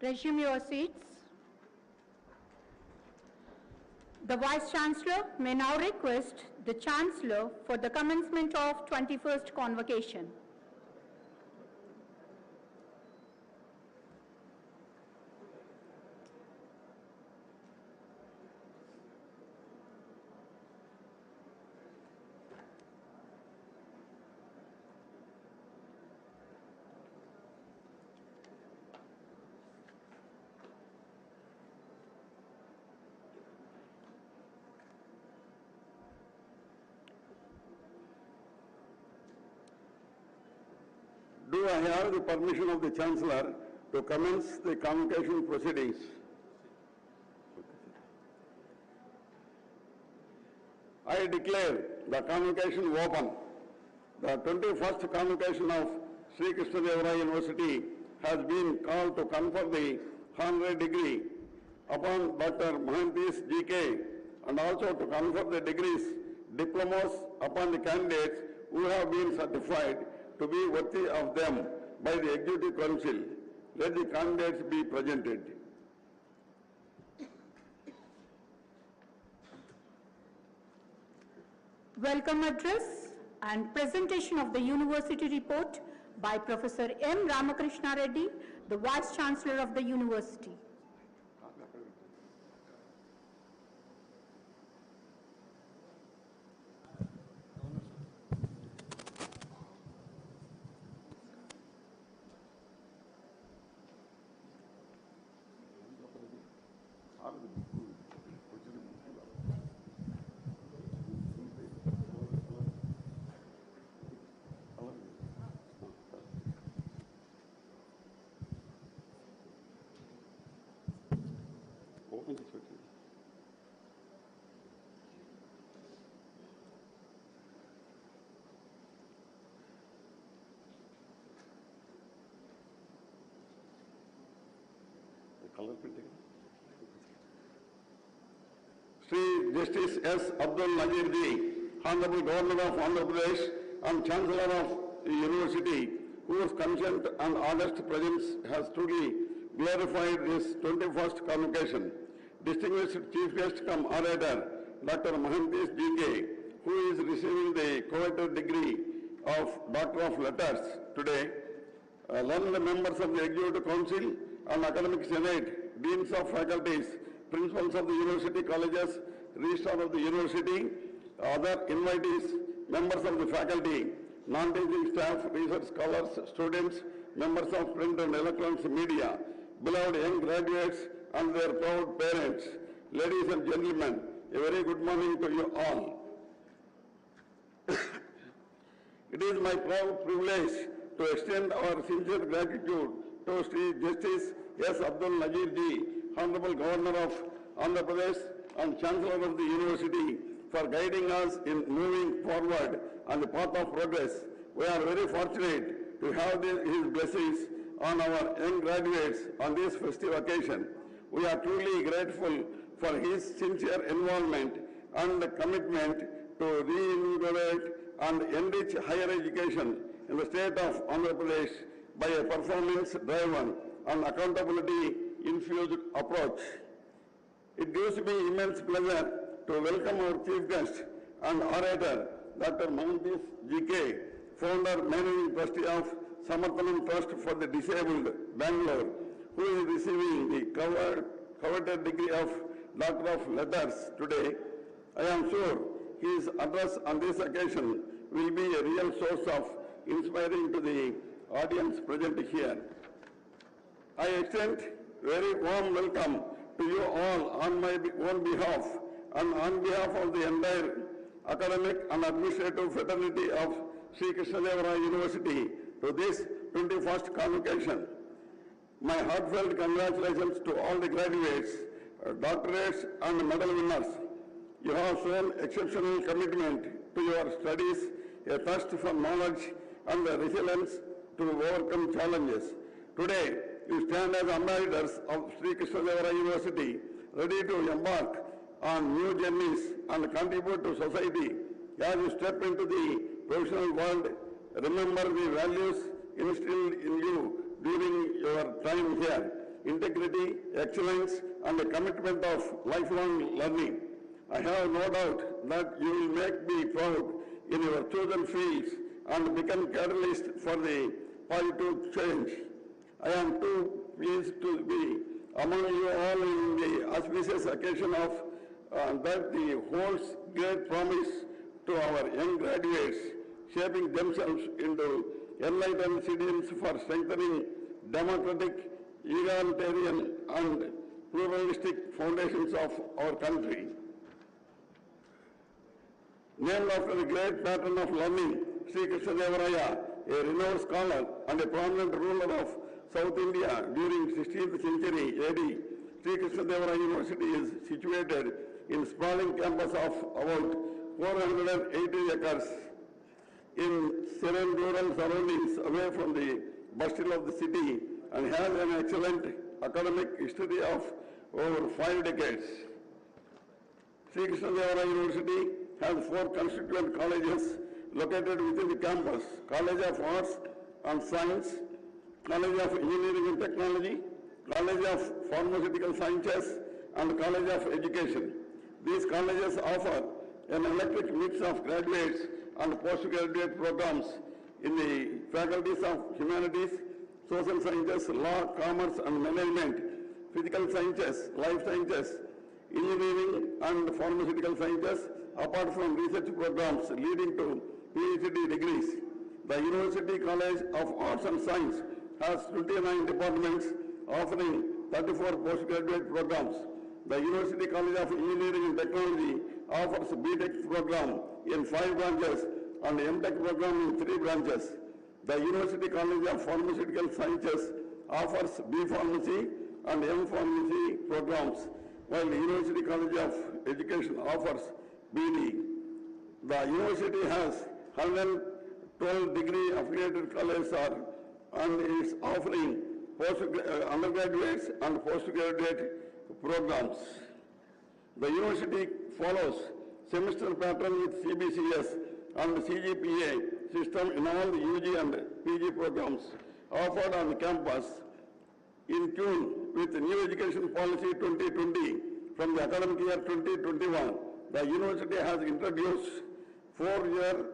Resume your seats. The Vice Chancellor may now request the Chancellor for the commencement of 21st convocation. Do I have the permission of the Chancellor to commence the convocation proceedings? I declare the convocation open. The 21st convocation of Sri Krishnadevaraya University has been called to confer the honorary degree upon Dr. Mohantis G.K. and also to confer the degrees, diplomas upon the candidates who have been certified to be worthy of them by the Executive Council. Let the candidates be presented. Welcome address and presentation of the university report by Professor M. Ramakrishna Reddy, the Vice Chancellor of the University. Sri Justice S. Abdul Nazir Ji, Honorable Governor of Andhra Pradesh and Chancellor of the University, whose consent and honest presence has truly glorified this 21st convocation. Distinguished Chief Guest cum Orator, Dr. Mohantis G.K., who is receiving the coveted degree of Doctor of Letters today, learned members of the Executive Council and Academic Senate, Deans of Faculties, Principals of the University Colleges, Registrar of the University, other invitees, members of the faculty, non-teaching staff, research scholars, students, members of print and electronics media, beloved young graduates and their proud parents, ladies and gentlemen, a very good morning to you all. It is my proud privilege to extend our sincere gratitude to Sri Justice S. Abdul Nazir Ji, Honorable Governor of Andhra Pradesh and Chancellor of the University, for guiding us in moving forward on the path of progress. We are very fortunate to have his blessings on our young graduates on this festive occasion. We are truly grateful for his sincere involvement and commitment to reinvigorate and enrich higher education in the state of Andhra Pradesh by a performance-driven and accountability-infused approach. It gives me immense pleasure to welcome our Chief Guest and Orator, Dr. Mohantis G.K., Founder, Managing Trustee of Samarthanam Trust for the Disabled, Bangalore, who is receiving the coveted degree of Doctor of Letters today. I am sure his address on this occasion will be a real source of inspiring to the audience present here. I extend very warm welcome to you all on my own behalf and on behalf of the entire academic and administrative fraternity of Sri Krishnadevaraya University to this 21st convocation. My heartfelt congratulations to all the graduates, doctorates and medal winners. You have shown exceptional commitment to your studies, a thirst for knowledge and the resilience to overcome challenges. Today, you stand as ambassadors of Sri Krishnadevaraya University, ready to embark on new journeys and contribute to society. As you step into the professional world, remember the values instilled in you during your time here: integrity, excellence, and a commitment of lifelong learning. I have no doubt that you will make me proud in your chosen fields and become catalyst for the positive change. I am too pleased to be among you all in the auspicious occasion of that holds great promise to our young graduates, shaping themselves into enlightened citizens for strengthening democratic, egalitarian, and pluralistic foundations of our country. Named after the great patron of learning, Sri Krishnadevaraya, a renowned scholar and a prominent ruler of South India during 16th century AD, Sri Krishnadevaraya University is situated in sprawling campus of about 480 acres. in serene rural surroundings away from the bustle of the city and has an excellent academic history of over 5 decades. Sri Krishnadevaraya University has 4 constituent colleges located within the campus: College of Arts and Science, College of Engineering and Technology, College of Pharmaceutical Sciences, and College of Education. These colleges offer an eclectic mix of graduates and postgraduate programs in the faculties of Humanities, Social Sciences, Law, Commerce and Management, Physical Sciences, Life Sciences, Engineering and Pharmaceutical Sciences, apart from research programs leading to PhD degrees. The University College of Arts and Science has 29 departments offering 34 postgraduate programs. The University College of Engineering and Technology offers B.Tech program in 5 branches and M.Tech program in 3 branches. The University College of Pharmaceutical Sciences offers B Pharmacy and M Pharmacy programs, while the University College of Education offers BD. The university has 112 degree affiliated colleges and is offering undergraduates and postgraduate programs. The university follows semester pattern with CBCS and CGPA system in all the UG and PG programs offered on the campus. In tune with the new education policy 2020 from the academic year 2021, the university has introduced 4-year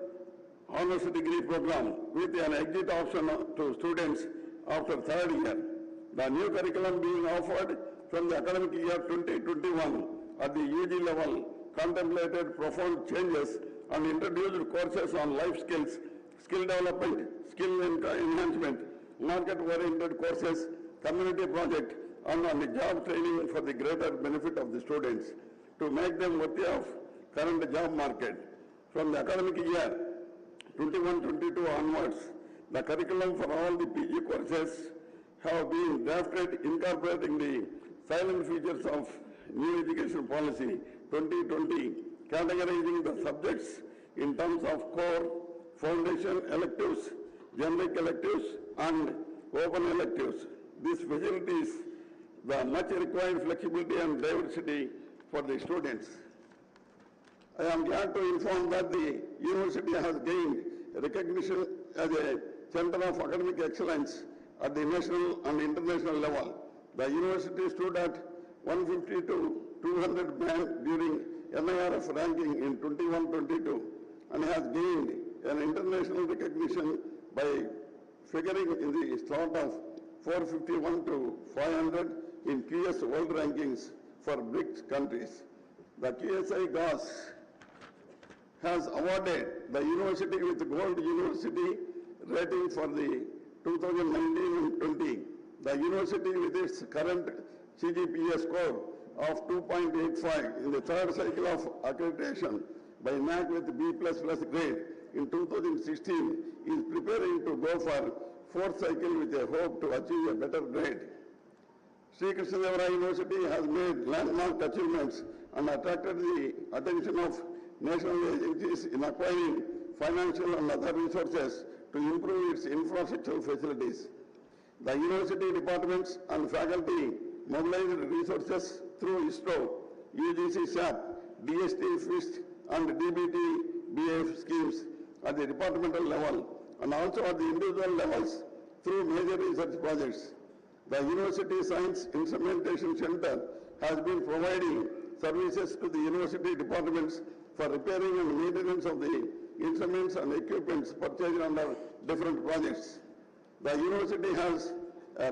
honors degree program with an exit option to students after 3rd year. The new curriculum being offered from the academic year 2021 at the UG level contemplated profound changes and introduced courses on life skills, skill development, skill enhancement, market-oriented courses, community project, and on the job training for the greater benefit of the students to make them worthy of current job market. From the academic year 21-22 onwards, the curriculum for all the PG courses have been drafted incorporating the silent features of new education policy 2020, categorizing the subjects in terms of core, foundation electives, generic electives, and open electives. This facilitates the much required flexibility and diversity for the students. I am glad to inform that the university has gained recognition as a center of academic excellence at the national and international level. The university stood at 150 to 200 band during NIRF ranking in 21-22 and has gained an international recognition by figuring in the slot of 451 to 500 in QS World Rankings for BRICS countries. The QSI GAS has awarded the university with the Gold University rating for the 2019 and 20. The university with its current CGPA score of 2.85 in the 3rd cycle of accreditation by NAC with B++ grade in 2016 is preparing to go for 4th cycle with a hope to achieve a better grade. Sri Krishnadevaraya University has made landmark achievements and attracted the attention of national agencies in acquiring financial and other resources to improve its infrastructural facilities. The university departments and faculty mobilized resources through ISRO, UGC SAP, DST FIST, and DBT BF schemes at the departmental level and also at the individual levels through major research projects. The University Science Instrumentation Center has been providing services to the university departments for repairing and maintenance of the instruments and equipments purchased under different projects. The university has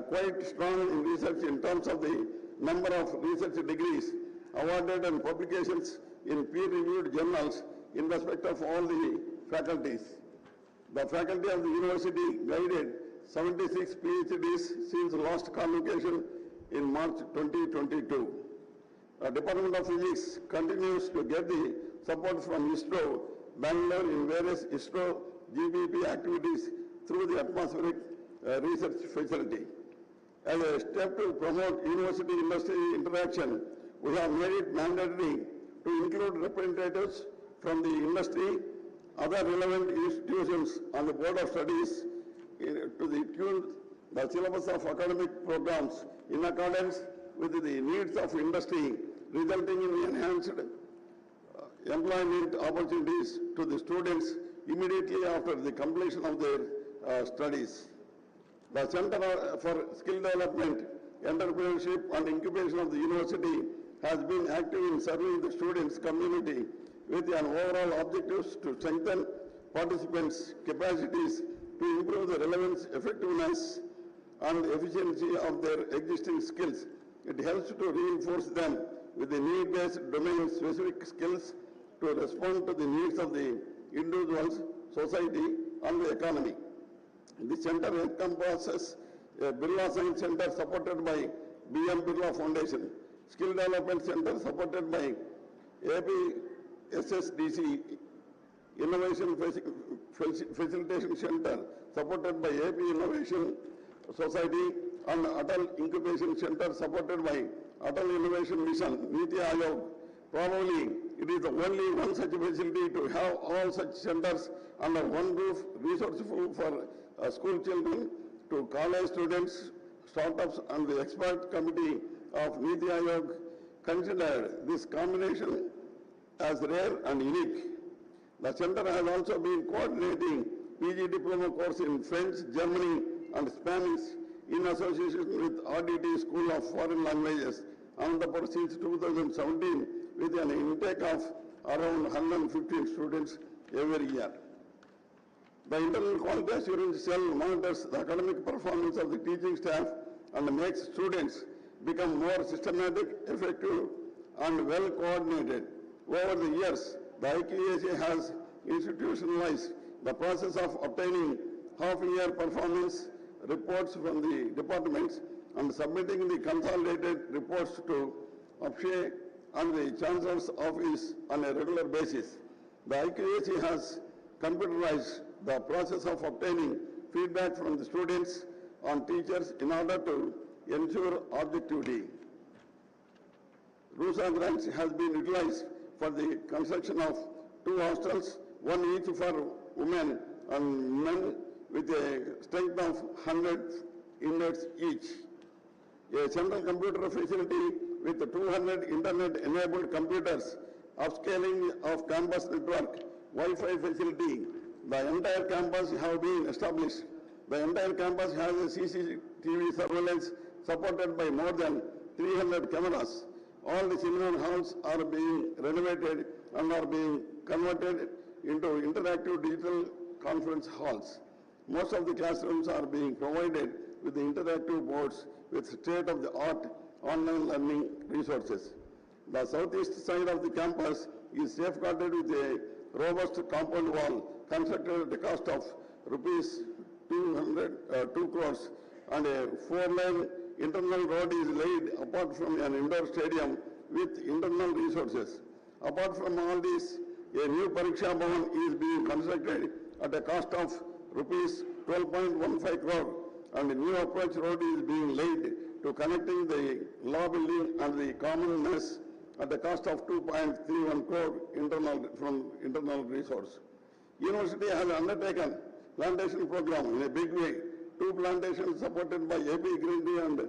quite strong in research in terms of the number of research degrees awarded and publications in peer-reviewed journals in respect of all the faculties. The faculty of the university guided 76 PhDs since last convocation in March 2022. The Department of Physics continues to get the support from ISRO, Bangalore in various ISRO GBP activities through the atmospheric research facility. As a step to promote university-industry interaction, we have made it mandatory to include representatives from the industry other relevant institutions and the Board of Studies to tune the syllabus of academic programs in accordance with the needs of industry, resulting in enhanced employment opportunities to the students immediately after the completion of their studies. The Center for Skill Development, Entrepreneurship and Incubation of the University has been active in serving the students' community with an overall objective to strengthen participants' capacities to improve the relevance, effectiveness and efficiency of their existing skills. It helps to reinforce them with the need-based domain-specific skills to respond to the needs of the individuals, society and the economy. The center encompasses a Birla Science Center supported by B.M. Birla Foundation, Skill Development Center supported by APSSDC, Innovation Facilitation Center supported by AP Innovation Society, and Atal Incubation Center supported by Atal Innovation Mission, Niti Aayog. Probably it is the only one such facility to have all such centers under one roof, resourceful for school children to college students, startups and the expert committee of Niti Aayog considered this combination as rare and unique. The center has also been coordinating PG diploma course in French, Germany and Spanish in association with RDT School of Foreign Languages, Anantapur since 2017 with an intake of around 115 students every year. The Internal Quality Assurance Cell monitors the academic performance of the teaching staff and makes students become more systematic, effective and well coordinated. Over the years, the IQAC has institutionalized the process of obtaining half-year performance reports from the departments and submitting the consolidated reports to APSHE and the Chancellor's Office on a regular basis. The IQAC has computerized the process of obtaining feedback from the students and teachers in order to ensure objectivity. RUSA grants has been utilized for the construction of 2 hostels, one each for women and men with a strength of 100 inmates each. A central computer facility with 200 internet-enabled computers, upscaling of campus network, Wi-Fi facility. The entire campus have been established. The entire campus has a CCTV surveillance supported by more than 300 cameras. All the seminar halls are being renovated and are being converted into interactive digital conference halls. Most of the classrooms are being provided with the interactive boards with state-of-the-art online learning resources. The southeast side of the campus is safeguarded with a robust compound wall constructed at the cost of rupees 2 crores and a 4-lane internal road is laid apart from an indoor stadium with internal resources. Apart from all this, a new Pariksha Bhavan is being constructed at a cost of rupees 12.15 crore and a new approach road is being laid to connecting the law building and the common mess at the cost of 2.31 crore from internal resource. University has undertaken plantation program in a big way. 2 plantations supported by AP Green Tea and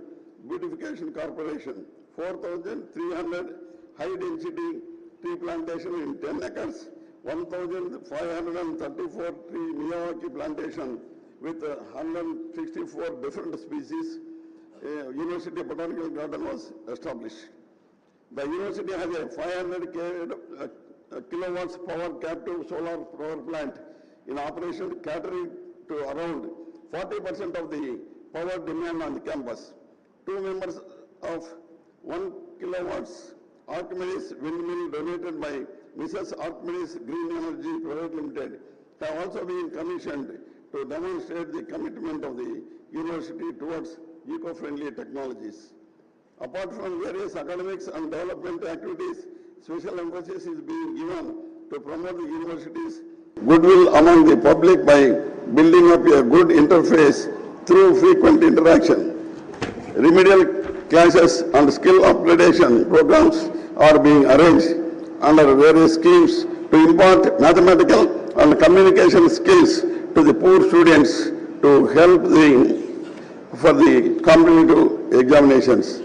Beautification Corporation, 4,300 high-density tree plantation in 10 acres, 1,534 tree Miyawaki plantation with 164 different species. University Botanical Garden was established. The university has a 500 kilowatts power captive solar power plant in operation, catering to around 40% of the power demand on the campus. 2 members of 1 kilowatts Archimedes windmill donated by Mrs. Archimedes Green Energy Private Limited have also been commissioned to demonstrate the commitment of the university towards eco-friendly technologies. Apart from various academics and development activities, special emphasis is being given to promote the university's goodwill among the public by building up a good interface through frequent interaction. Remedial classes and skill upgradation programs are being arranged under various schemes to impart mathematical and communication skills to the poor students to help for the competitive examinations.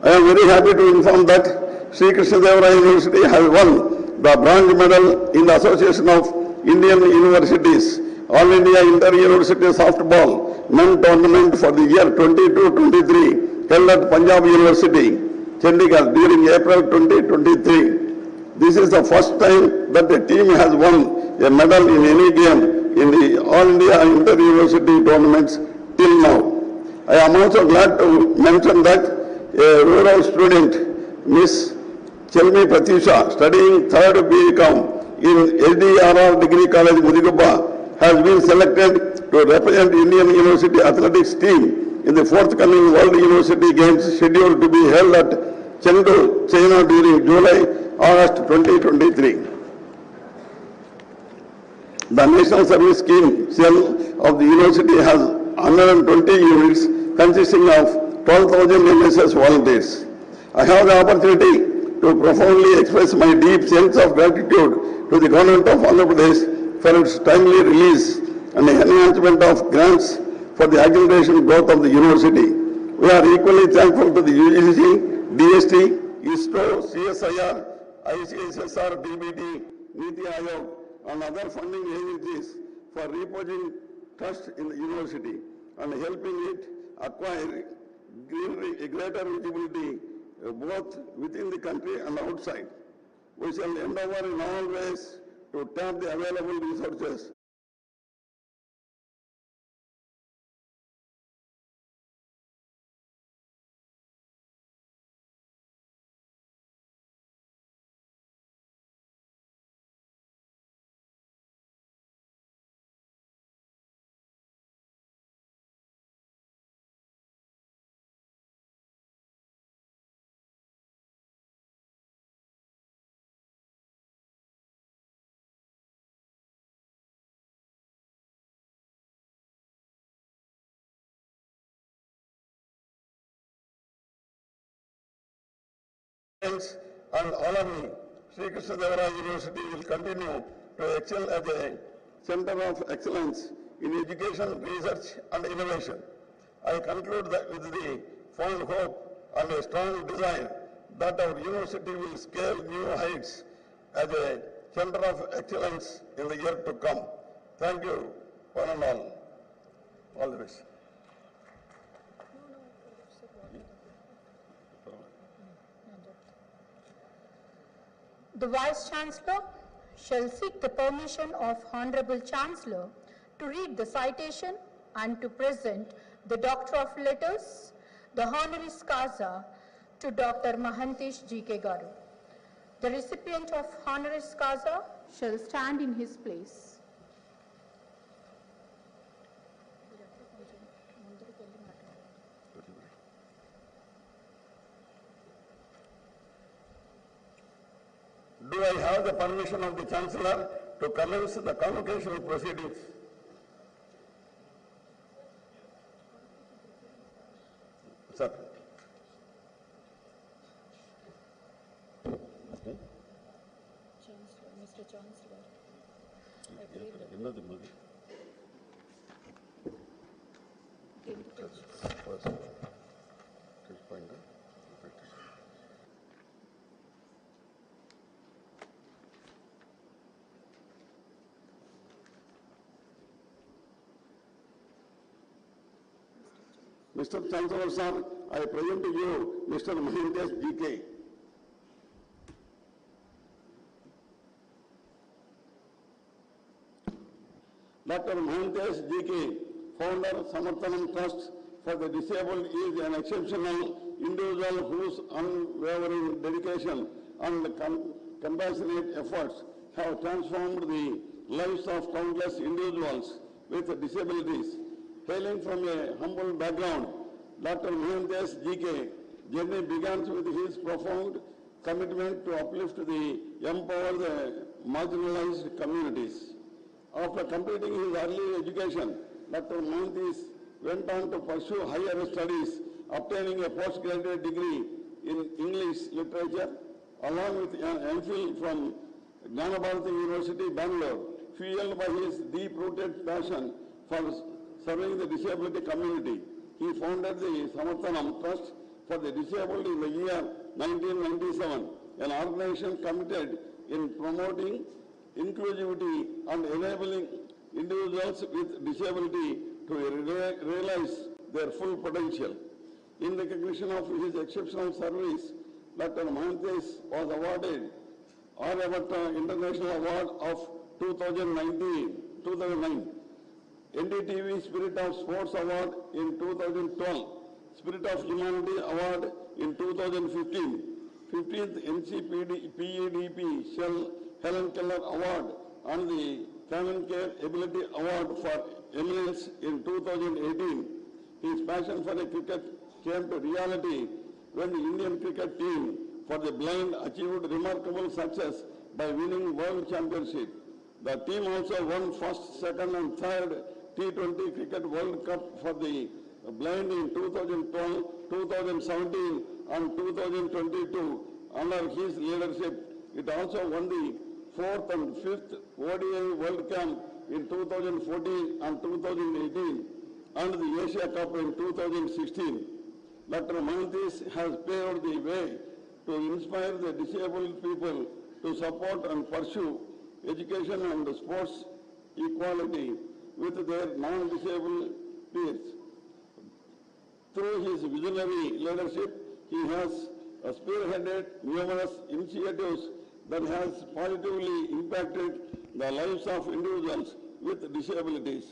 I am very happy to inform that Sri krishnadevaraya University has won the bronze medal in the Association of Indian Universities All India Inter-University Softball Men Tournament for the year 22-23 held at Punjab University, Chandigarh during April 2023. This is the first time that a team has won a medal in any game in the All India Inter-University tournaments till now. I am also glad to mention that a rural student, Miss Chelmi Pratisha, studying 3rd BCom in SDRR Degree College, Mudigubba, has been selected to represent Indian University athletics team in the forthcoming World University Games scheduled to be held at Chengdu, China during July-August 2023. The National Service Scheme cell of the university has 120 units consisting of 12,000 NSS volunteers. I have the opportunity to profoundly express my deep sense of gratitude to the government of Andhra Pradesh for its timely release and enhancement of grants for the aggregation growth of the university. We are equally thankful to the UGC, DST, ISRO, CSIR, ICSSR, DBT, Niti Aayog, and other funding agencies for reposing trust in the university and helping it acquire greater visibility both within the country and outside. We shall endeavor in all ways to tap the available resources and alumni. Sri krishnadevaraya University will continue to excel as a center of excellence in education, research and innovation. I conclude with the fond hope and a strong desire that our university will scale new heights as a center of excellence in the year to come. Thank you, one and all. All the best. The Vice Chancellor shall seek the permission of Honorable Chancellor to read the citation and to present the Doctor of Letters, the honoris causa, to Dr. Mahantesh G.K. Garu. The recipient of honoris causa shall stand in his place. Do I have the permission of the Chancellor to commence the convocation proceedings? Sir. Chancellor, Mr. Chancellor, Mr. Chancellor, sir, I present to you Mr. Mahantesh G.K. Dr. Mahantesh G.K., founder Samarthanam Trust for the Disabled, is an exceptional individual whose unwavering dedication and compassionate efforts have transformed the lives of countless individuals with disabilities. Hailing from a humble background, Dr. Mahantesh G.K. journey begins with his profound commitment to uplift empower the marginalized communities. After completing his early education, Dr. Mahantesh went on to pursue higher studies, obtaining a postgraduate degree in English literature, along with an MPhil from Gnanabharati University, Bangalore. fueled by his deep-rooted passion for serving the disability community. He founded the Samarthanam Trust for the Disabled in the year 1997, an organization committed in promoting inclusivity and enabling individuals with disability to realize their full potential. In recognition of his exceptional service, Dr. Mahantes was awarded Aryabhatta International Award of 2009, NDTV Spirit of Sports Award in 2012, Spirit of Humanity Award in 2015, 15th NCPEDP Shell Helen Keller Award and the Canon Care Ability Award for Eminence in 2018. His passion for cricket came to reality when the Indian cricket team for the blind achieved remarkable success by winning World Championship. The team also won first, second and third T20 Cricket World Cup for the blind in 2012, 2017 and 2022 under his leadership. It also won the 4th and 5th ODI World Cup in 2014 and 2018 and the Asia Cup in 2016. Dr. Mahantes has paved the way to inspire the disabled people to support and pursue education and sports equality with their non-disabled peers. Through his visionary leadership, he has spearheaded numerous initiatives that has positively impacted the lives of individuals with disabilities.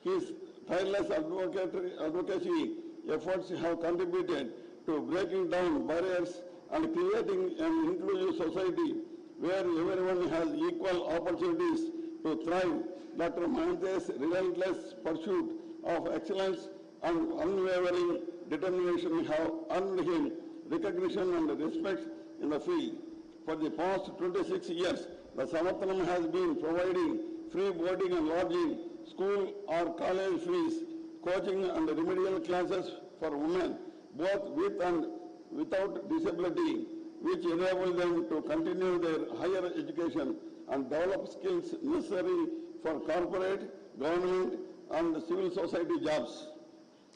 His tireless advocacy efforts have contributed to breaking down barriers and creating an inclusive society where everyone has equal opportunities to thrive. Dr. Mahantes' relentless pursuit of excellence and unwavering determination have earned him recognition and respect in the field. For the past 26 years, the Samarthanam has been providing free boarding and lodging, school or college fees, coaching and remedial classes for women, both with and without disability, which enable them to continue their higher education and develop skills necessary for corporate, government and civil society jobs.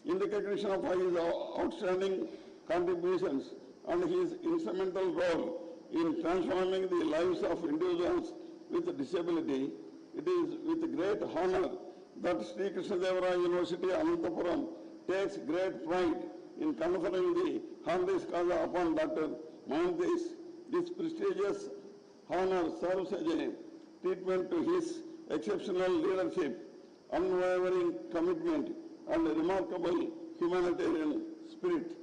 In recognition of his outstanding contributions and his instrumental role in transforming the lives of individuals with disability, it is with great honor that Sri Krishnadevaraya University Anantapur takes great pride in conferring the honoris causa upon Dr. Mahantes. This prestigious honor serves as a treatment to his exceptional leadership, unwavering commitment, and remarkable humanitarian spirit.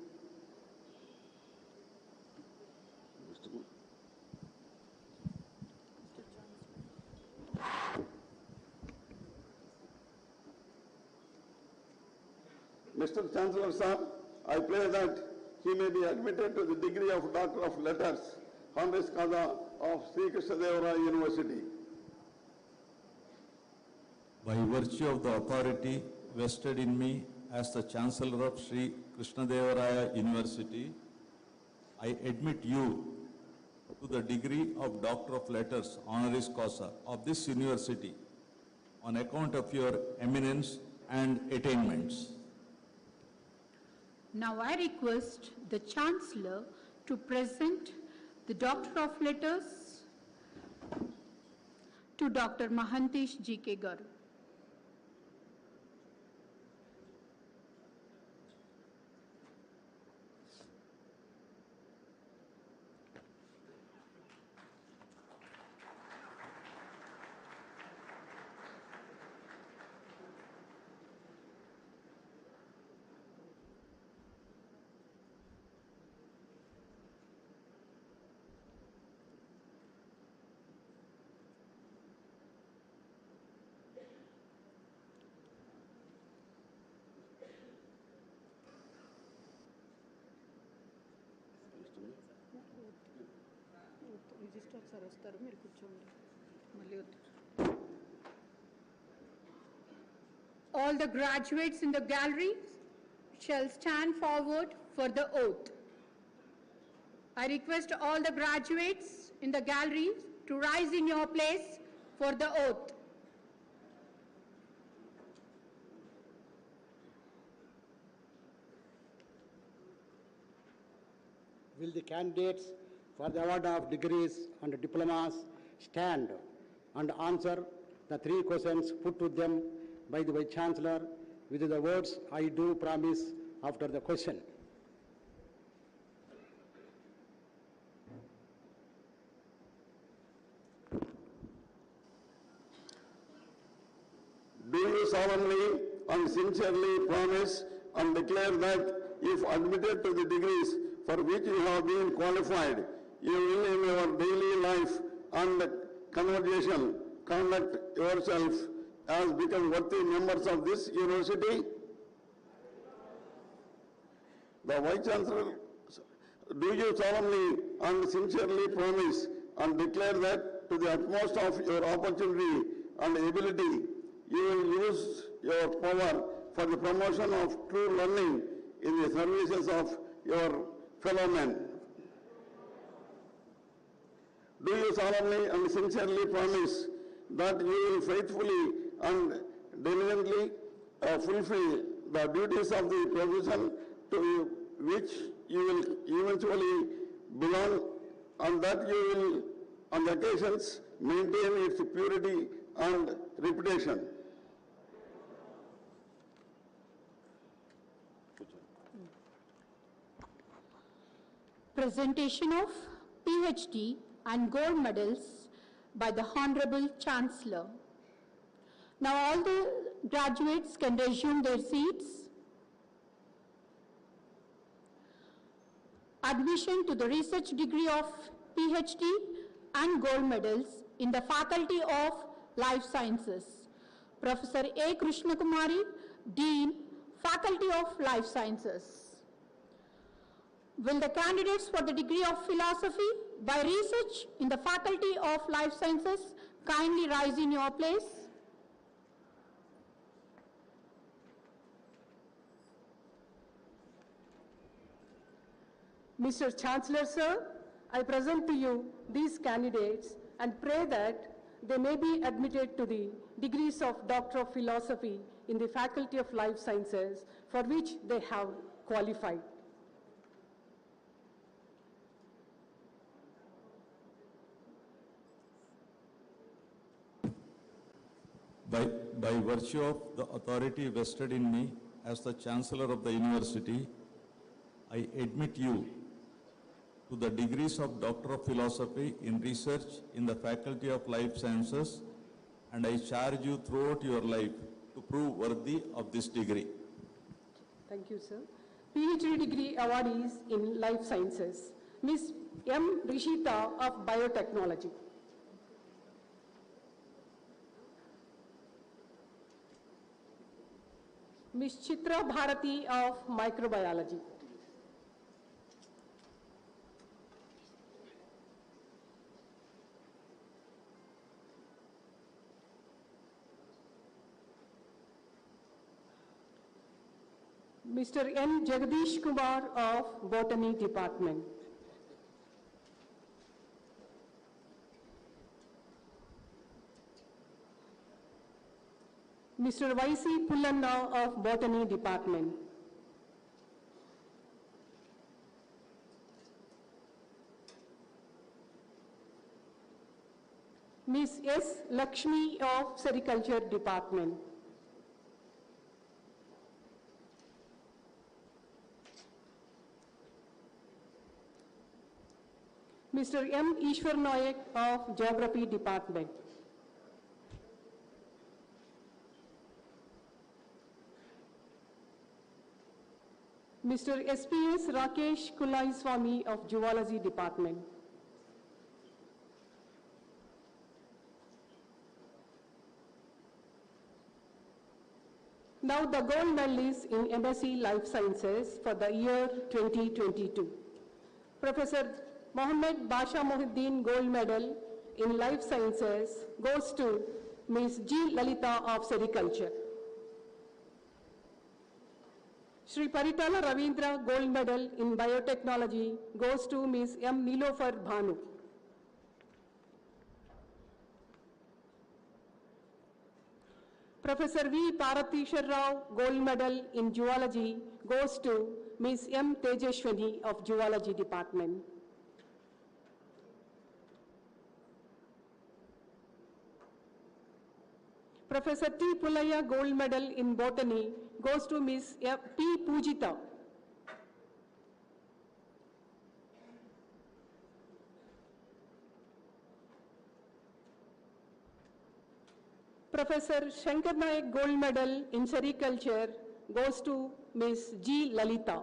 Mr. Chancellor Sir, I pray that he may be admitted to the degree of Doctor of Letters, honoris causa of Sri Krishnadevaraya University. By virtue of the authority vested in me as the Chancellor of Sri Krishnadevaraya University, I admit you to the degree of Doctor of Letters, honoris causa of this university on account of your eminence and attainments. Now I request the Chancellor to present the Doctor of Letters to Dr. Mahantes G.K. Garu. Register sir వస్తారు, మీరు కూర్చోండి, మళ్ళీ వద్దు. All the graduates in the gallery shall stand forward for the oath. I request all the graduates in the gallery to rise in your place for the oath. Will the candidates for the award of degrees and diplomas stand and answer the 3 questions put to them by the Vice Chancellor with the words, "I do promise," after the question? Do you solemnly and sincerely promise and declare that if admitted to the degrees for which you have been qualified, you will in your daily life and conversation conduct yourself as become worthy members of this university? The Vice Chancellor, do you solemnly and sincerely promise and declare that to the utmost of your opportunity and ability, you will use your power for the promotion of true learning in the services of your fellow men? Do you solemnly and sincerely promise that you will faithfully and diligently fulfill the duties of the profession to which you will eventually belong, and that you will on occasions maintain its purity and reputation? Presentation of PhD and gold medals by the Honorable Chancellor. Now all the graduates can resume their seats. Admission to the research degree of PhD and gold medals in the Faculty of Life Sciences. Professor A. Krishnakumari, Dean, Faculty of Life Sciences. Will the candidates for the degree of philosophy by research in the Faculty of Life Sciences kindly rise in your place? Mr. Chancellor, sir, I present to you these candidates and pray that they may be admitted to the degrees of Doctor of Philosophy in the Faculty of Life Sciences for which they have qualified. By virtue of the authority vested in me as the Chancellor of the University, I admit you to the degrees of Doctor of Philosophy in Research in the Faculty of Life Sciences, and I charge you throughout your life to prove worthy of this degree. Thank you, sir. PhD degree awardees in Life Sciences, Ms. M. Rishita of Biotechnology. Ms. Chitra Bharati of Microbiology. Mr. N. Jagadish Kumar of Botany Department. Mr. Y.C. Pullanna of Botany Department. Ms. S. Lakshmi of Sericulture Department. Mr. M. Ishwar Nayak of Geography Department. Mr. SPS Rakesh Kulaiswamy of Zoology Department. Now the gold medalists in MSc Life Sciences for the year 2022. Professor Mohammed Basha Mohiddin Gold Medal in Life Sciences goes to Ms. G. Lalita of Sericulture. Shri Paritala Ravindra Gold Medal in Biotechnology goes to Ms. M. Nilofar Bhanu. Professor V. Paratishar Rao Gold Medal in Zoology goes to Ms. M. Tejeshwani of Zoology Department. Professor T. Pulaya Gold Medal in Botany goes to Ms. P. Pujita. Professor Shankar Naik Gold Medal in Sericulture goes to Ms. G. Lalita.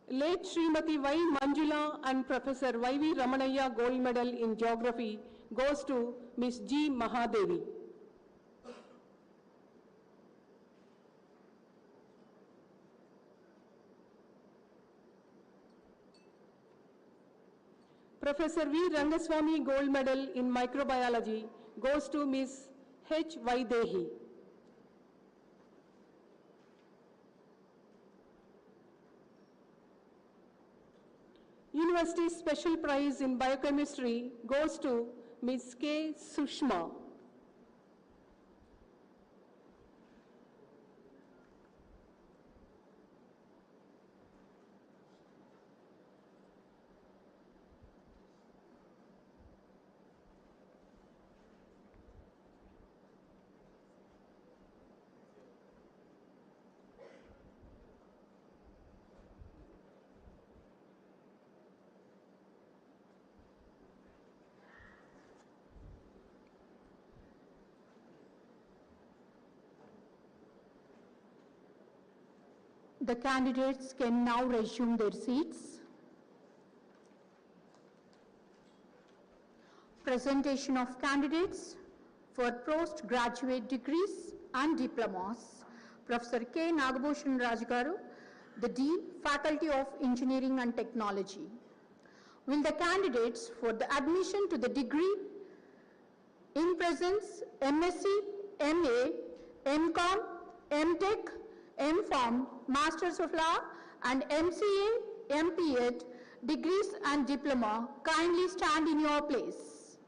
Late Srimati Y. Manjula and Professor Y. V. Ramanaya Gold Medal in Geography goes to Ms. G. Mahadevi. Professor V. Rangaswamy Gold Medal in Microbiology goes to Ms. H. Vaidehi. University Special Prize in Biochemistry goes to Ms. K. Sushma. The candidates can now resume their seats. Presentation of candidates for postgraduate degrees and diplomas. Professor K. Nagabhushan Rajgaru, the Dean, Faculty of Engineering and Technology. Will the candidates for the admission to the degree in presence MSc, MA, MCom, MTech, MPharm, Masters of Law, and MCA, MPed, degrees and diploma, kindly stand in your place.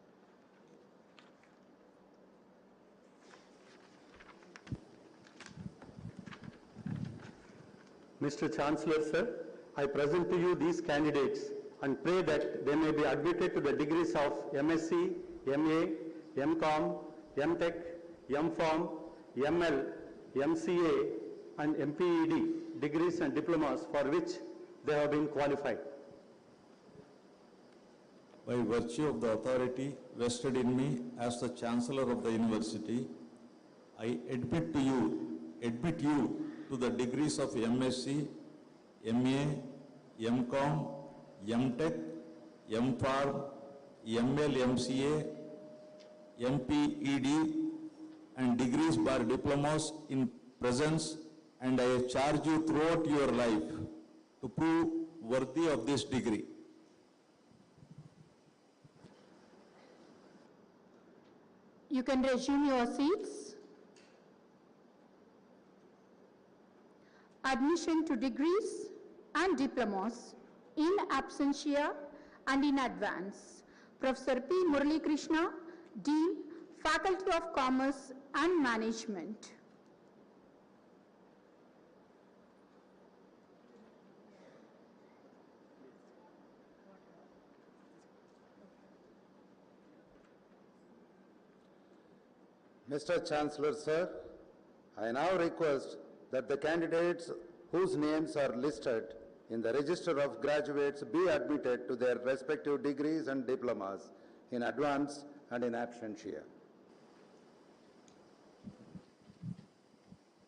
Mr. Chancellor, sir, I present to you these candidates and pray that they may be admitted to the degrees of MSc, MA, MCom, MTech, MPharm, ML, MCA, and MPED degrees and diplomas for which they have been qualified. By virtue of the authority vested in me as the Chancellor of the University, I admit you to the degrees of MSc, MA, MCom, MTech, MPharm, ML, MCA, MPED, and degrees bar diplomas in presence, and I charge you throughout your life to prove worthy of this degree. You can resume your seats. Admission to degrees and diplomas in absentia and in advance. Professor P. Murali Krishna, Dean, Faculty of Commerce and Management. Mr. Chancellor, sir, I now request that the candidates whose names are listed in the register of graduates be admitted to their respective degrees and diplomas in advance and in absentia.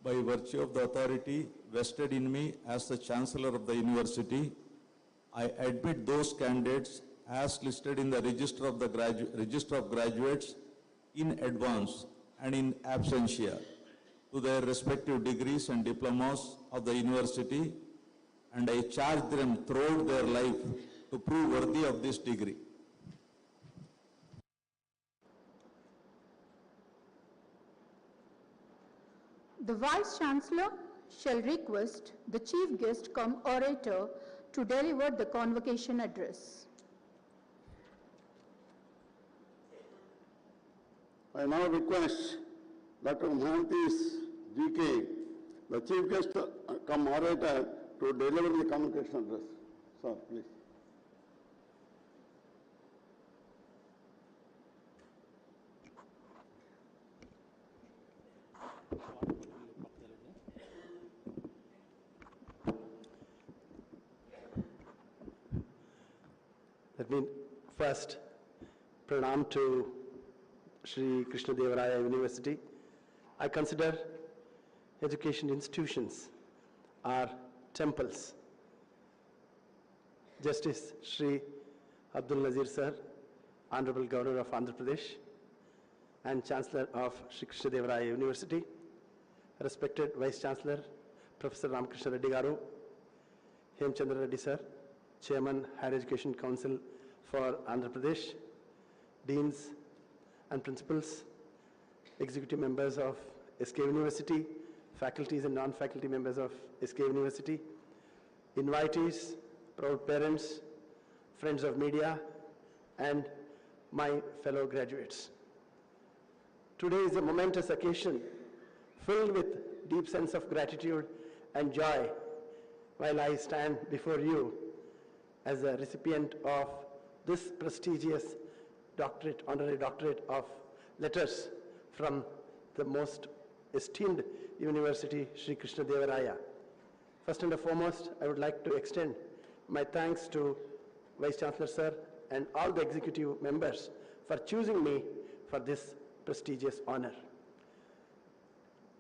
By virtue of the authority vested in me as the Chancellor of the University, I admit those candidates as listed in the register of graduates in advance and in absentia to their respective degrees and diplomas of the university, and I charge them throughout their life to prove worthy of this degree. The Vice Chancellor shall request the Chief Guest cum orator to deliver the convocation address. I now request Dr. Mahantis GK, the chief guest come orator, to deliver the convocation address. Sir, please. Let me first pranam to Sri Krishnadevaraya University. I consider education institutions are temples. Justice Sri Abdul Nazir Sir, Honorable Governor of Andhra Pradesh and Chancellor of Sri Krishnadevaraya University, respected Vice Chancellor Professor Ramakrishna Reddy Garu, Hemchandra Reddy Sir, Chairman Higher Education Council for Andhra Pradesh, Deans and Principals, Executive Members of SK University, faculties and non-faculty members of SK University, invitees, proud parents, friends of media, and my fellow graduates. Today is a momentous occasion filled with deep sense of gratitude and joy while I stand before you as a recipient of this prestigious doctorate, honorary doctorate of letters from the most esteemed university, Sri Krishnadevaraya. First and foremost, I would like to extend my thanks to Vice Chancellor Sir and all the executive members for choosing me for this prestigious honor.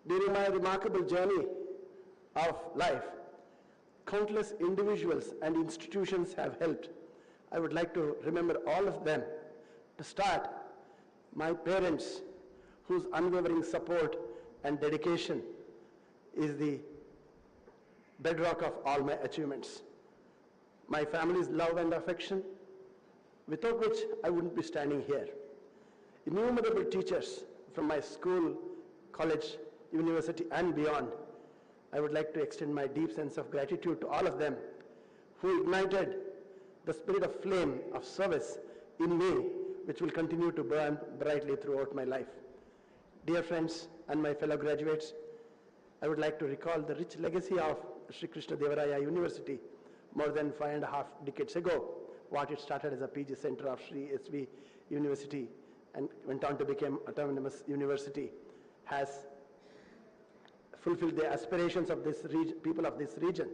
During my remarkable journey of life, countless individuals and institutions have helped. I would like to remember all of them. To start, my parents, whose unwavering support and dedication is the bedrock of all my achievements. My family's love and affection, without which I wouldn't be standing here. Innumerable teachers from my school, college, university, and beyond. I would like to extend my deep sense of gratitude to all of them who ignited the spirit of flame of service in me, which will continue to burn brightly throughout my life. Dear friends and my fellow graduates, I would like to recall the rich legacy of Sri Krishnadevaraya University more than 5.5 decades ago. What it started as a PG center of Sri SV University and went on to become autonomous university has fulfilled the aspirations of this people of this region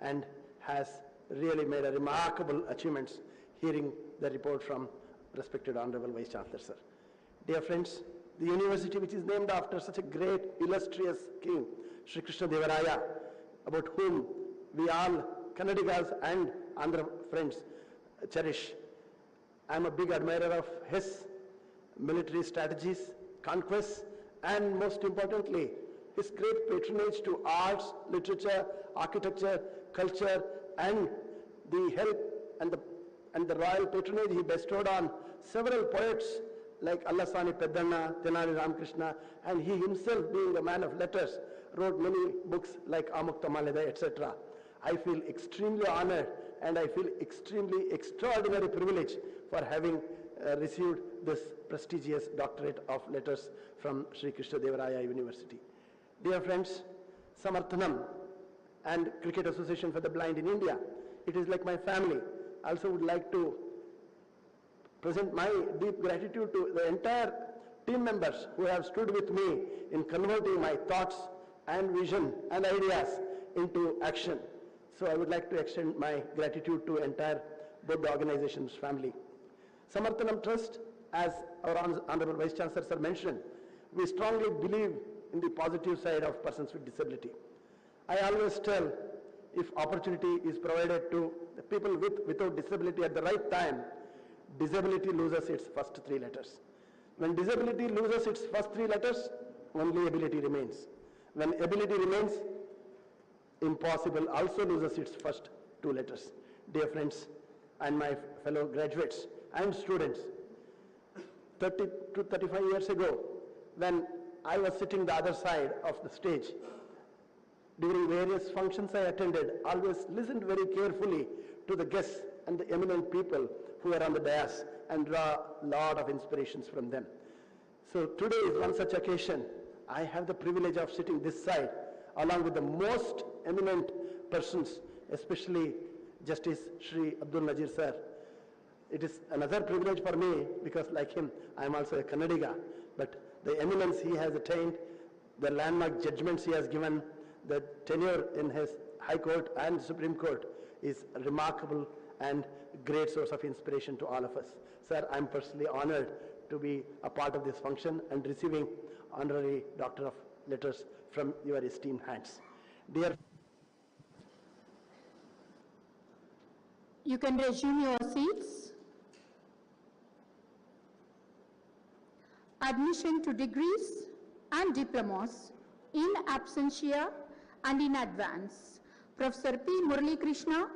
and has really made a remarkable achievements, hearing the report from respected Honorable Vice Chancellor Sir. Dear friends, the university which is named after such a great illustrious king, Sri Krishnadevaraya, about whom we all Kannadigas and Andhra friends cherish. I am a big admirer of his military strategies, conquests, and most importantly, his great patronage to arts, literature, architecture, culture, and the help and the royal patronage he bestowed on several poets like Allasani Peddanna, Tenali Ramakrishna, and he himself, being a man of letters, wrote many books like Amukta Maleda, etc. I feel extremely honored and I feel extremely extraordinary privilege for having received this prestigious doctorate of letters from Sri Krishnadevaraya University. Dear friends, Samarthanam and Cricket Association for the Blind in India, it is like my family. I also would like to present my deep gratitude to the entire team members who have stood with me in converting my thoughts and vision and ideas into action. So I would like to extend my gratitude to entire both the organization's family. Samarthanam Trust, as our Honorable Vice Chancellor Sir mentioned, we strongly believe in the positive side of persons with disability. I always tell, if opportunity is provided to the people without disability at the right time, disability loses its first 3 letters. When disability loses its first 3 letters, only ability remains. When ability remains, impossible also loses its first 2 letters. Dear friends and my fellow graduates and students, 30 to 35 years ago, when I was sitting the other side of the stage, During various functions I attended, always listened very carefully to the guests and the eminent people who are on the dais and draw a lot of inspirations from them. So today is one such occasion. I have the privilege of sitting this side along with the most eminent persons, especially Justice Shri Abdul Nazir sir. It is another privilege for me because like him, I am also a Kannadiga, but the eminence he has attained, the landmark judgments he has given, the tenure in his High Court and Supreme Court is remarkable and great source of inspiration to all of us. Sir, I am personally honored to be a part of this function and receiving Honorary Doctor of Letters from your esteemed hands. Dear, you can resume your seats. Admission to degrees and diplomas in absentia and in advance. Professor P. Murali Krishna,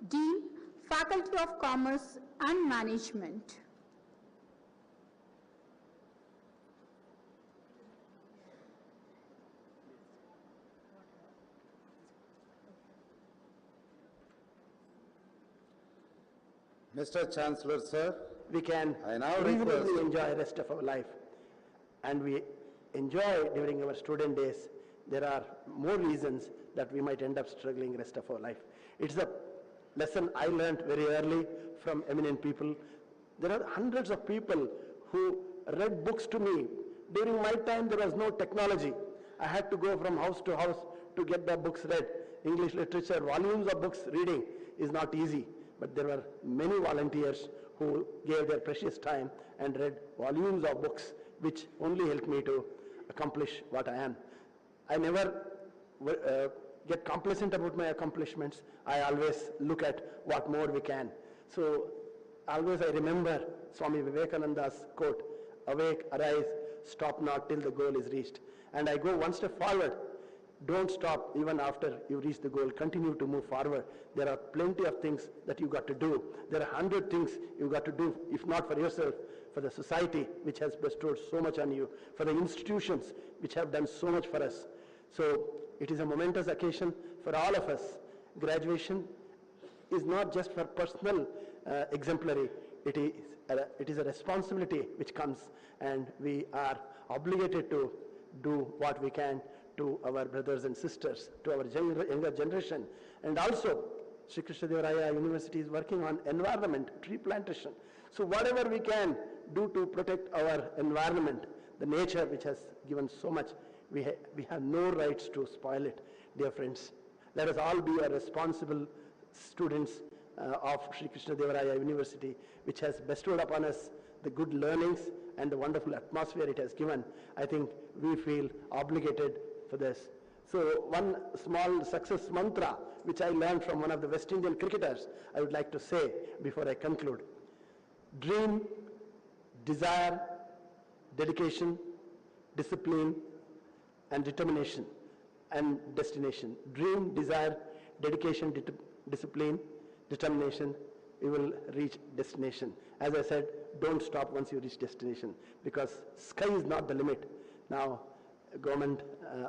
Dean, Faculty of Commerce and Management. Mr. Chancellor, sir, we can I now reasonably enjoy the rest of our life. And we enjoy during our student days. There are more reasons that we might end up struggling the rest of our life. It's a lesson I learned very early from eminent people. There are hundreds of people who read books to me. During my time, there was no technology. I had to go from house to house to get the books read. English literature, volumes of books reading is not easy. But there were many volunteers who gave their precious time and read volumes of books, which only helped me to accomplish what I am. I never get complacent about my accomplishments. I always look at what more we can. So always I remember Swami Vivekananda's quote, "Awake, arise, stop not till the goal is reached." And I go one step forward. Don't stop even after you reach the goal. Continue to move forward. There are plenty of things that you got to do. There are 100 things you got to do, if not for yourself, for the society which has bestowed so much on you, for the institutions which have done so much for us. So it is a momentous occasion for all of us. Graduation is not just for personal exemplary. It is a responsibility which comes, and we are obligated to do what we can to our brothers and sisters, to our younger generation. And also, Sri Krishnadevaraya University is working on environment, tree plantation. So whatever we can do to protect our environment, the nature which has given so much, we have no rights to spoil it. Dear friends, let us all be a responsible students of Sri Krishnadevaraya University, which has bestowed upon us the good learnings and the wonderful atmosphere it has given. I think we feel obligated for this. So one small success mantra which I learned from one of the West Indian cricketers, I would like to say before I conclude. Dream, desire, dedication, discipline, and determination and destination. Dream, desire, dedication, discipline, determination, you will reach destination. As I said, don't stop once you reach destination, because sky is not the limit. Now, government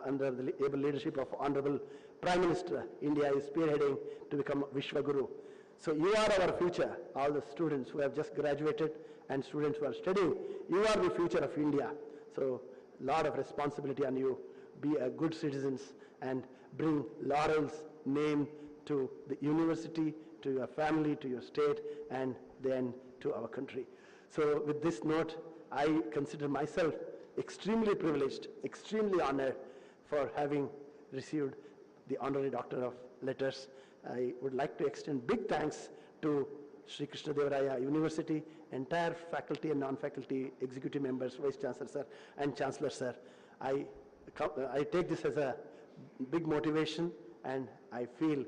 under the able leadership of Honorable Prime Minister, India is spearheading to become Vishwaguru. So you are our future, all the students who have just graduated and students who are studying, you are the future of India. So a lot of responsibility on you. Be a good citizens and bring laurels, name to the university, to your family, to your state, and then to our country. So with this note, I consider myself extremely privileged, extremely honored for having received the Honorary Doctor of Letters. I would like to extend big thanks to Sri Krishnadevaraya University, entire faculty and non-faculty executive members, Vice Chancellor sir and Chancellor sir. I take this as a big motivation, and I feel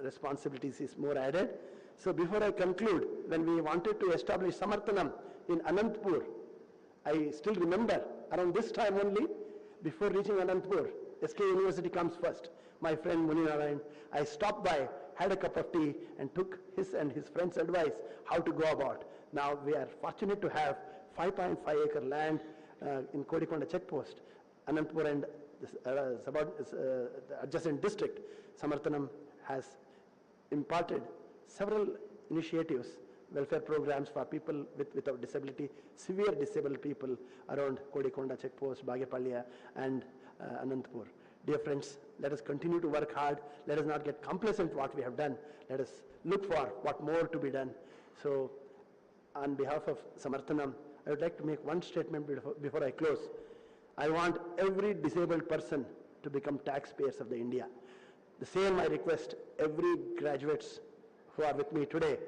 responsibilities is more added. So before I conclude, when we wanted to establish Samarthanam in Anantapur, I still remember around this time only, before reaching Anantapur, SK University comes first. My friend Muni Narayan, I stopped by, had a cup of tea, and took his and his friends' advice how to go about. Now we are fortunate to have 5.5 acre land in Kodikonda checkpost. Anantapur and the adjacent district, Samarthanam has imparted several initiatives, welfare programs for people without disability, severe disabled people around Kodikonda checkpost, Bagepalya and Anantapur. Dear friends, let us continue to work hard. Let us not get complacent what we have done. Let us look for what more to be done. So, on behalf of Samarthanam, I would like to make one statement before I close. I want every disabled person to become taxpayers of the India. The same I request every graduates who are with me today.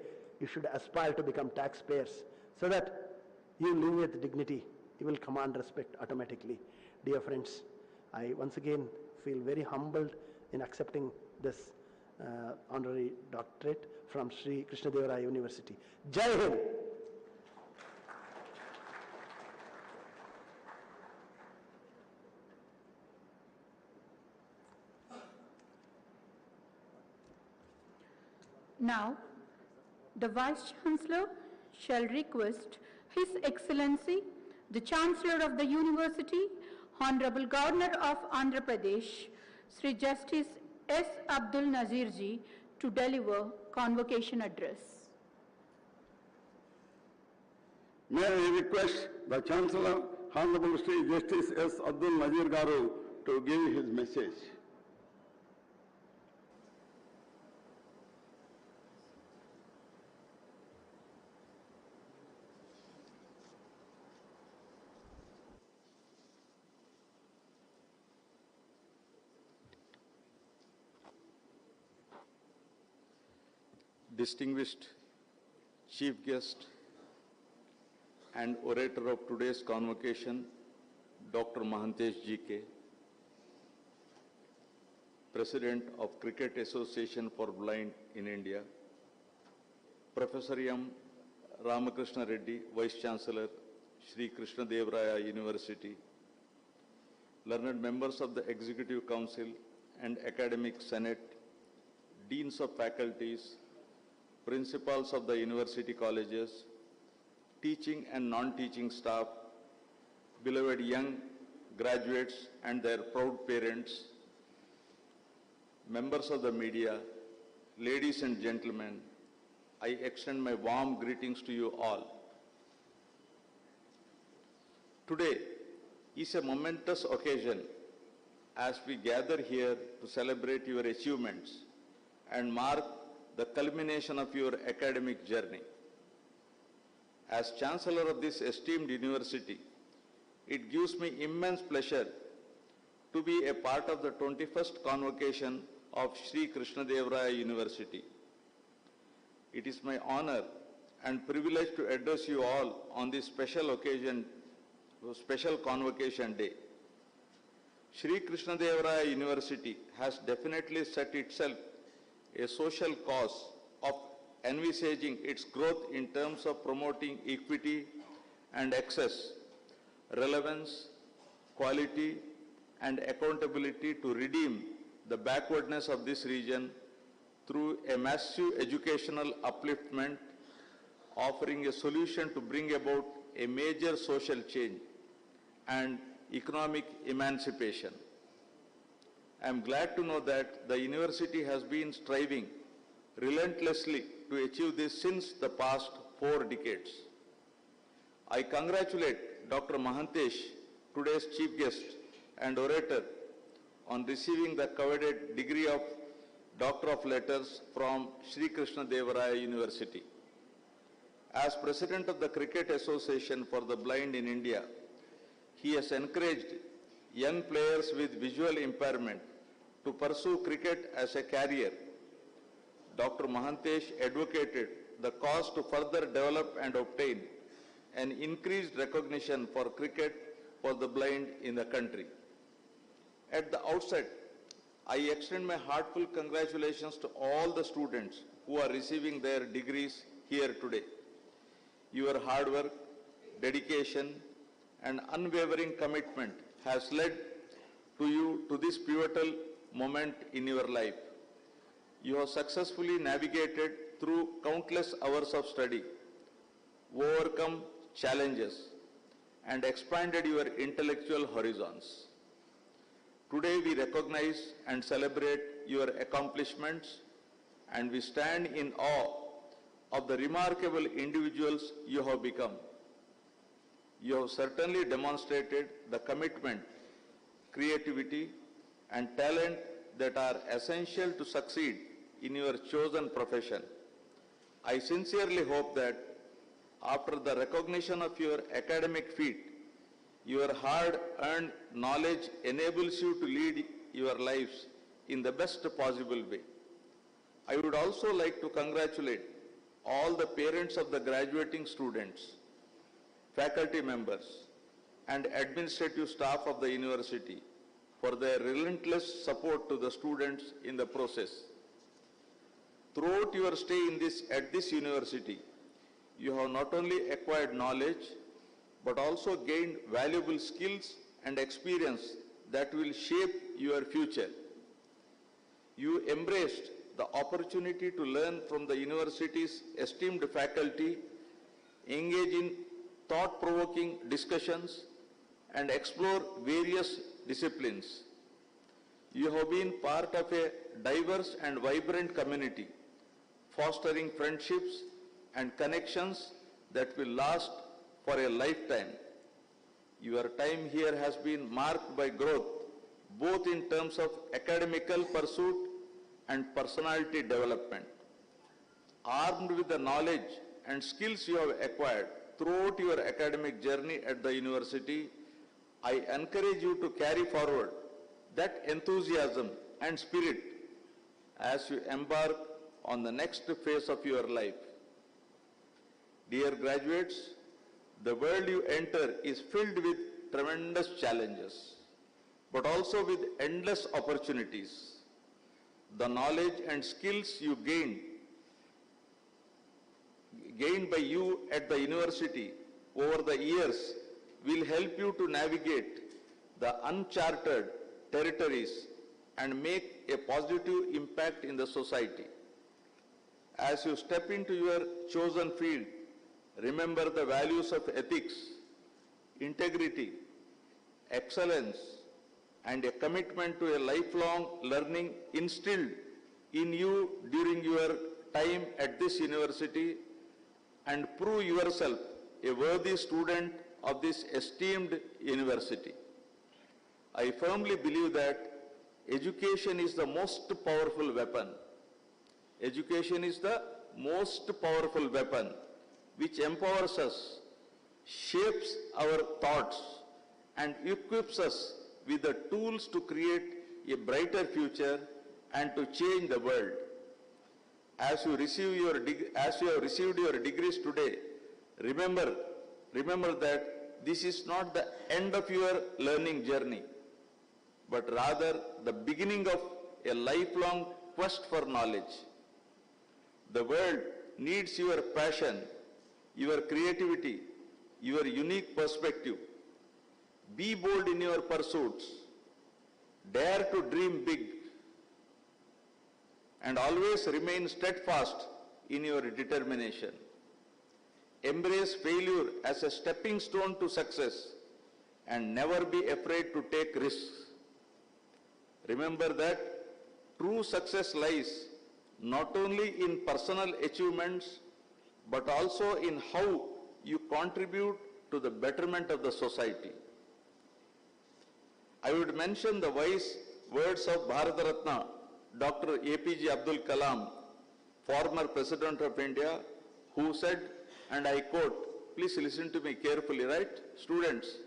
You should aspire to become taxpayers so that you live with dignity. You will command respect automatically. Dear friends, I once again feel very humbled in accepting this honorary doctorate from Sri Krishnadevaraya University. Jai Hind! Now, the Vice-Chancellor shall request His Excellency, the Chancellor of the University, Honorable Governor of Andhra Pradesh, Sri Justice S. Abdul Nazir Ji, to deliver convocation address. May I request the Chancellor, Honorable Sri Justice S. Abdul Nazir Garu, to give his message. Distinguished Chief Guest and orator of today's convocation, Dr. Mahantesh GK, President of Cricket Association for Blind in India, Professor M. Ramakrishna Reddy, Vice Chancellor, Sri Krishnadevaraya University, learned members of the Executive Council and Academic Senate, Deans of Faculties, Principals of the University Colleges, teaching and non-teaching staff, beloved young graduates and their proud parents, members of the media, ladies and gentlemen, I extend my warm greetings to you all. Today is a momentous occasion as we gather here to celebrate your achievements and mark the culmination of your academic journey. As Chancellor of this esteemed university, it gives me immense pleasure to be a part of the 21st convocation of Sri Krishnadevaraya University. It is my honor and privilege to address you all on this special occasion, special convocation day. Sri Krishnadevaraya University has definitely set itself a social cause of envisaging its growth in terms of promoting equity and access, relevance, quality, and accountability to redeem the backwardness of this region through a massive educational upliftment, offering a solution to bring about a major social change and economic emancipation. I am glad to know that the university has been striving relentlessly to achieve this since the past 4 decades. I congratulate Dr. Mahantesh, today's chief guest and orator, on receiving the coveted degree of Doctor of Letters from Sri Krishnadevaraya University. As President of the Cricket Association for the Blind in India, he has encouraged young players with visual impairment to pursue cricket as a career. Dr. Mahantesh advocated the cause to further develop and obtain an increased recognition for cricket for the blind in the country. At the outset, I extend my heartfelt congratulations to all the students who are receiving their degrees here today. Your hard work, dedication, and unwavering commitment has led to this pivotal moment in your life. You have successfully navigated through countless hours of study, overcome challenges, and expanded your intellectual horizons. Today we recognize and celebrate your accomplishments, and we stand in awe of the remarkable individuals you have become. You have certainly demonstrated the commitment, creativity, and talent that are essential to succeed in your chosen profession. I sincerely hope that after the recognition of your academic feat, your hard-earned knowledge enables you to lead your lives in the best possible way. I would also like to congratulate all the parents of the graduating students, faculty members, and administrative staff of the university for their relentless support to the students in the process. Throughout your stay at this university, you have not only acquired knowledge, but also gained valuable skills and experience that will shape your future. You embraced the opportunity to learn from the university's esteemed faculty, engage in thought-provoking discussions, and explore various disciplines. You have been part of a diverse and vibrant community, fostering friendships and connections that will last for a lifetime. Your time here has been marked by growth, both in terms of academical pursuit and personality development. Armed with the knowledge and skills you have acquired throughout your academic journey at the university, I encourage you to carry forward that enthusiasm and spirit as you embark on the next phase of your life. Dear graduates, the world you enter is filled with tremendous challenges, but also with endless opportunities. The knowledge and skills you gained by you at the university over the years will help you to navigate the uncharted territories and make a positive impact in the society. As you step into your chosen field, remember the values of ethics, integrity, excellence, and a commitment to a lifelong learning instilled in you during your time at this university, and prove yourself a worthy student of this esteemed university. I firmly believe that education is the most powerful weapon. Education is the most powerful weapon which empowers us, shapes our thoughts, and equips us with the tools to create a brighter future and to change the world. As you have received your degrees today, remember that this is not the end of your learning journey, but rather the beginning of a lifelong quest for knowledge. The world needs your passion, your creativity, your unique perspective. Be bold in your pursuits. Dare to dream big. And always remain steadfast in your determination. Embrace failure as a stepping stone to success and never be afraid to take risks. Remember that true success lies not only in personal achievements but also in how you contribute to the betterment of the society. I would mention the wise words of Bharata Ratna, Dr. APJ Abdul Kalam, former President of India, who said, and I quote, please listen to me carefully, right? Students,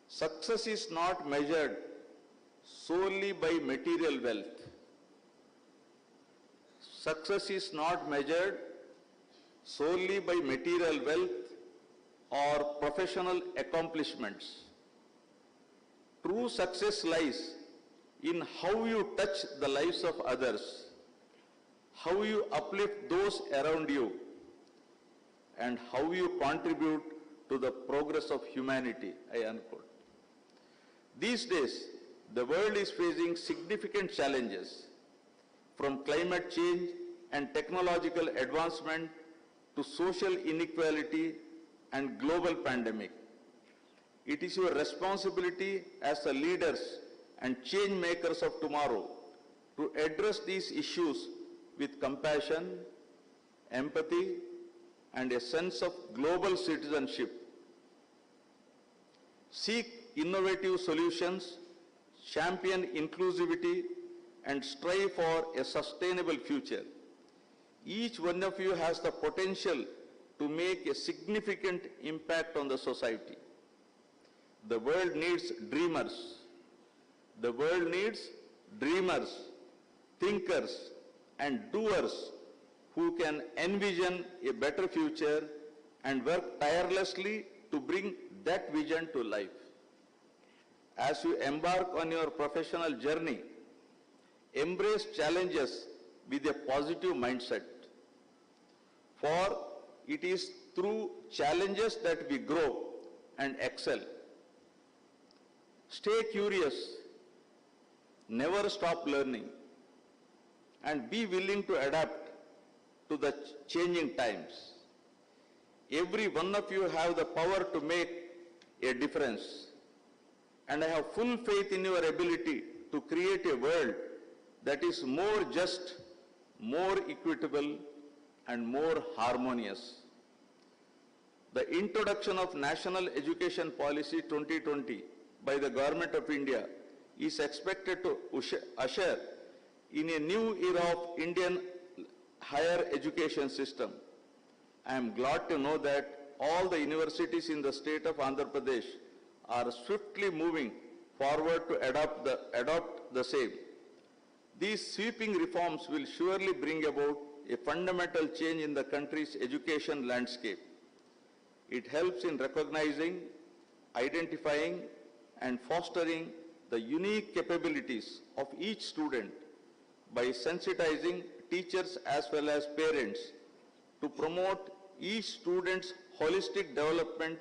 success is not measured solely by material wealth. Success is not measured solely by material wealth or professional accomplishments. True success lies in how you touch the lives of others, how you uplift those around you, and how you contribute to the progress of humanity, I unquote. These days, the world is facing significant challenges, from climate change and technological advancement to social inequality and global pandemic. It is your responsibility as the leaders and change makers of tomorrow to address these issues with compassion, empathy, and a sense of global citizenship. Seek innovative solutions, champion inclusivity, and strive for a sustainable future. Each one of you has the potential to make a significant impact on the society. The world needs dreamers. The world needs dreamers, thinkers, and doers who can envision a better future and work tirelessly to bring that vision to life. As you embark on your professional journey, embrace challenges with a positive mindset. For it is through challenges that we grow and excel. Stay curious, never stop learning, and be willing to adapt to the changing times. Every one of you have the power to make a difference, and I have full faith in your ability to create a world that is more just, more equitable, and more harmonious. The introduction of National Education Policy 2020 by the Government of India is expected to usher in a new era of Indian higher education system. I am glad to know that all the universities in the state of Andhra Pradesh are swiftly moving forward to adopt the same. These sweeping reforms will surely bring about a fundamental change in the country's education landscape. It helps in recognizing, identifying, and fostering the unique capabilities of each student by sensitizing teachers as well as parents to promote each student's holistic development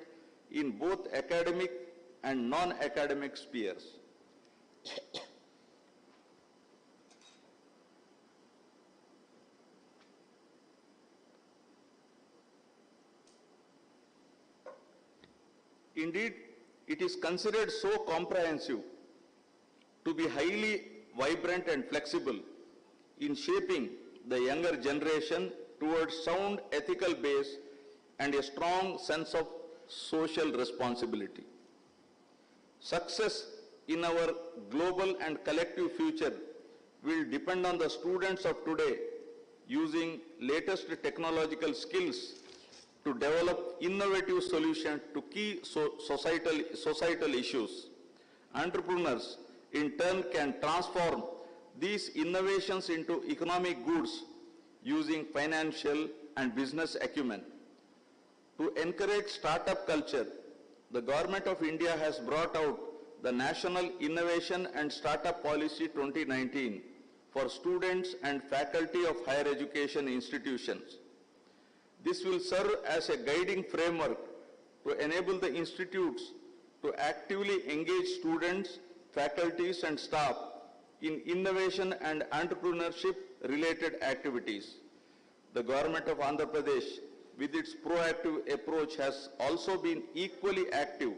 in both academic and non-academic spheres. Indeed, it is considered so comprehensive to be highly vibrant and flexible in shaping the younger generation towards sound ethical base and a strong sense of social responsibility. Success in our global and collective future will depend on the students of today using latest technological skills to develop innovative solutions to key societal issues. Entrepreneurs, in turn, can transform these innovations into economic goods using financial and business acumen. To encourage startup culture, the Government of India has brought out the National Innovation and Startup Policy 2019 for students and faculty of higher education institutions. This will serve as a guiding framework to enable the institutes to actively engage students, faculties, and staff in innovation and entrepreneurship related activities. The Government of Andhra Pradesh, with its proactive approach, has also been equally active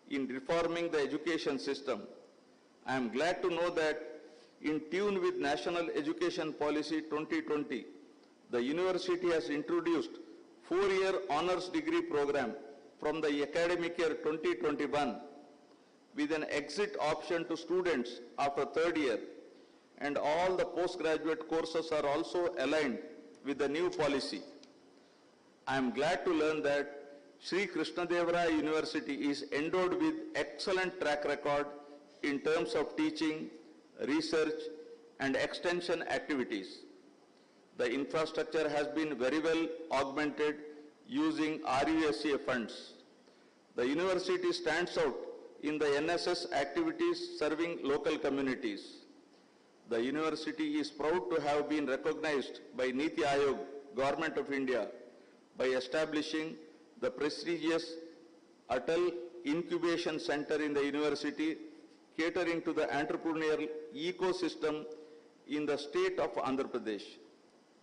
in reforming the education system. I am glad to know that in tune with National Education Policy 2020, the university has introduced 4-year honors degree program from the academic year 2021 with an exit option to students after 3rd year, and all the postgraduate courses are also aligned with the new policy. I am glad to learn that Sri Krishnadevaraya University is endowed with excellent track record in terms of teaching, research, and extension activities. The infrastructure has been very well augmented using RUSA funds. The university stands out in the NSS activities serving local communities. The university is proud to have been recognized by Niti Aayog, Government of India, by establishing the prestigious Atal Incubation Center in the university, catering to the entrepreneurial ecosystem in the state of Andhra Pradesh.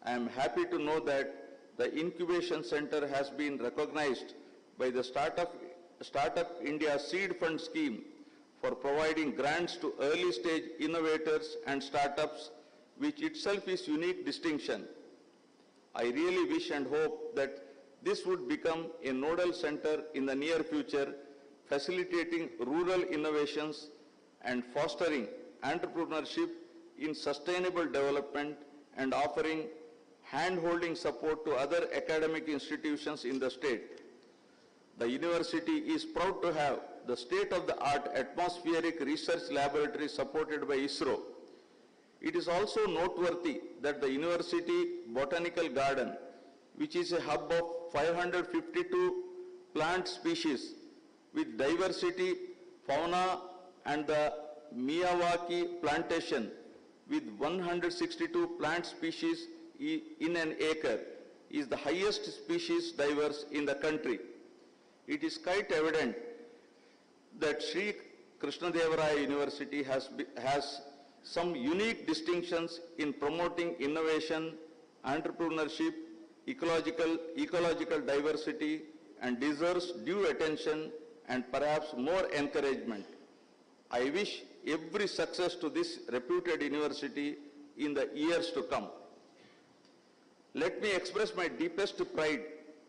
I am happy to know that the Incubation Center has been recognized by the Startup Startup India Seed Fund Scheme for providing grants to early stage innovators and startups, which itself is unique distinction. I really wish and hope that this would become a nodal center in the near future, facilitating rural innovations and fostering entrepreneurship in sustainable development and offering hand-holding support to other academic institutions in the state. The university is proud to have the state-of-the-art atmospheric research laboratory supported by ISRO. It is also noteworthy that the University Botanical Garden, which is a hub of 552 plant species with diversity, fauna, and the Miyawaki plantation with 162 plant species in an acre, is the highest species diverse in the country. It is quite evident that Sri Krishnadevaraya University has some unique distinctions in promoting innovation, entrepreneurship, ecological diversity, and deserves due attention and perhaps more encouragement. I wish every success to this reputed university in the years to come. Let me express my deepest pride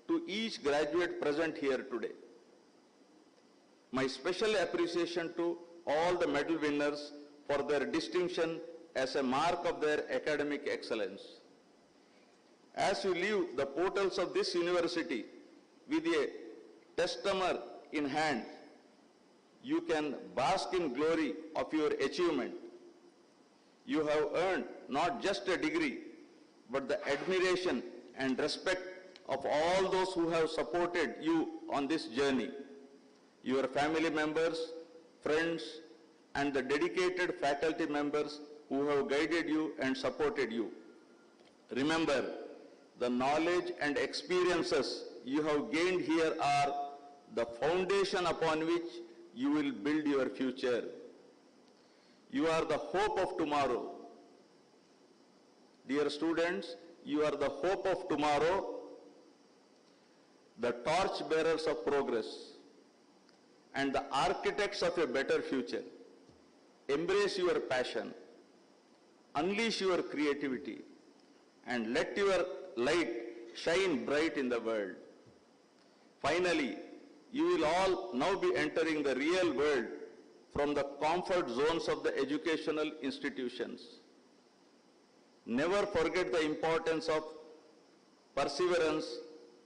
to each graduate present here today. My special appreciation to all the medal winners for their distinction as a mark of their academic excellence. As you leave the portals of this university with a testament in hand, you can bask in glory of your achievement. You have earned not just a degree, but the admiration and respect of all those who have supported you on this journey. Your family members, friends, and the dedicated faculty members who have guided you and supported you. Remember, the knowledge and experiences you have gained here are the foundation upon which you will build your future. You are the hope of tomorrow. Dear students, you are the hope of tomorrow, the torch bearers of progress, and the architects of a better future. Embrace your passion, unleash your creativity, and let your light shine bright in the world. Finally, you will all now be entering the real world from the comfort zones of the educational institutions. Never forget the importance of perseverance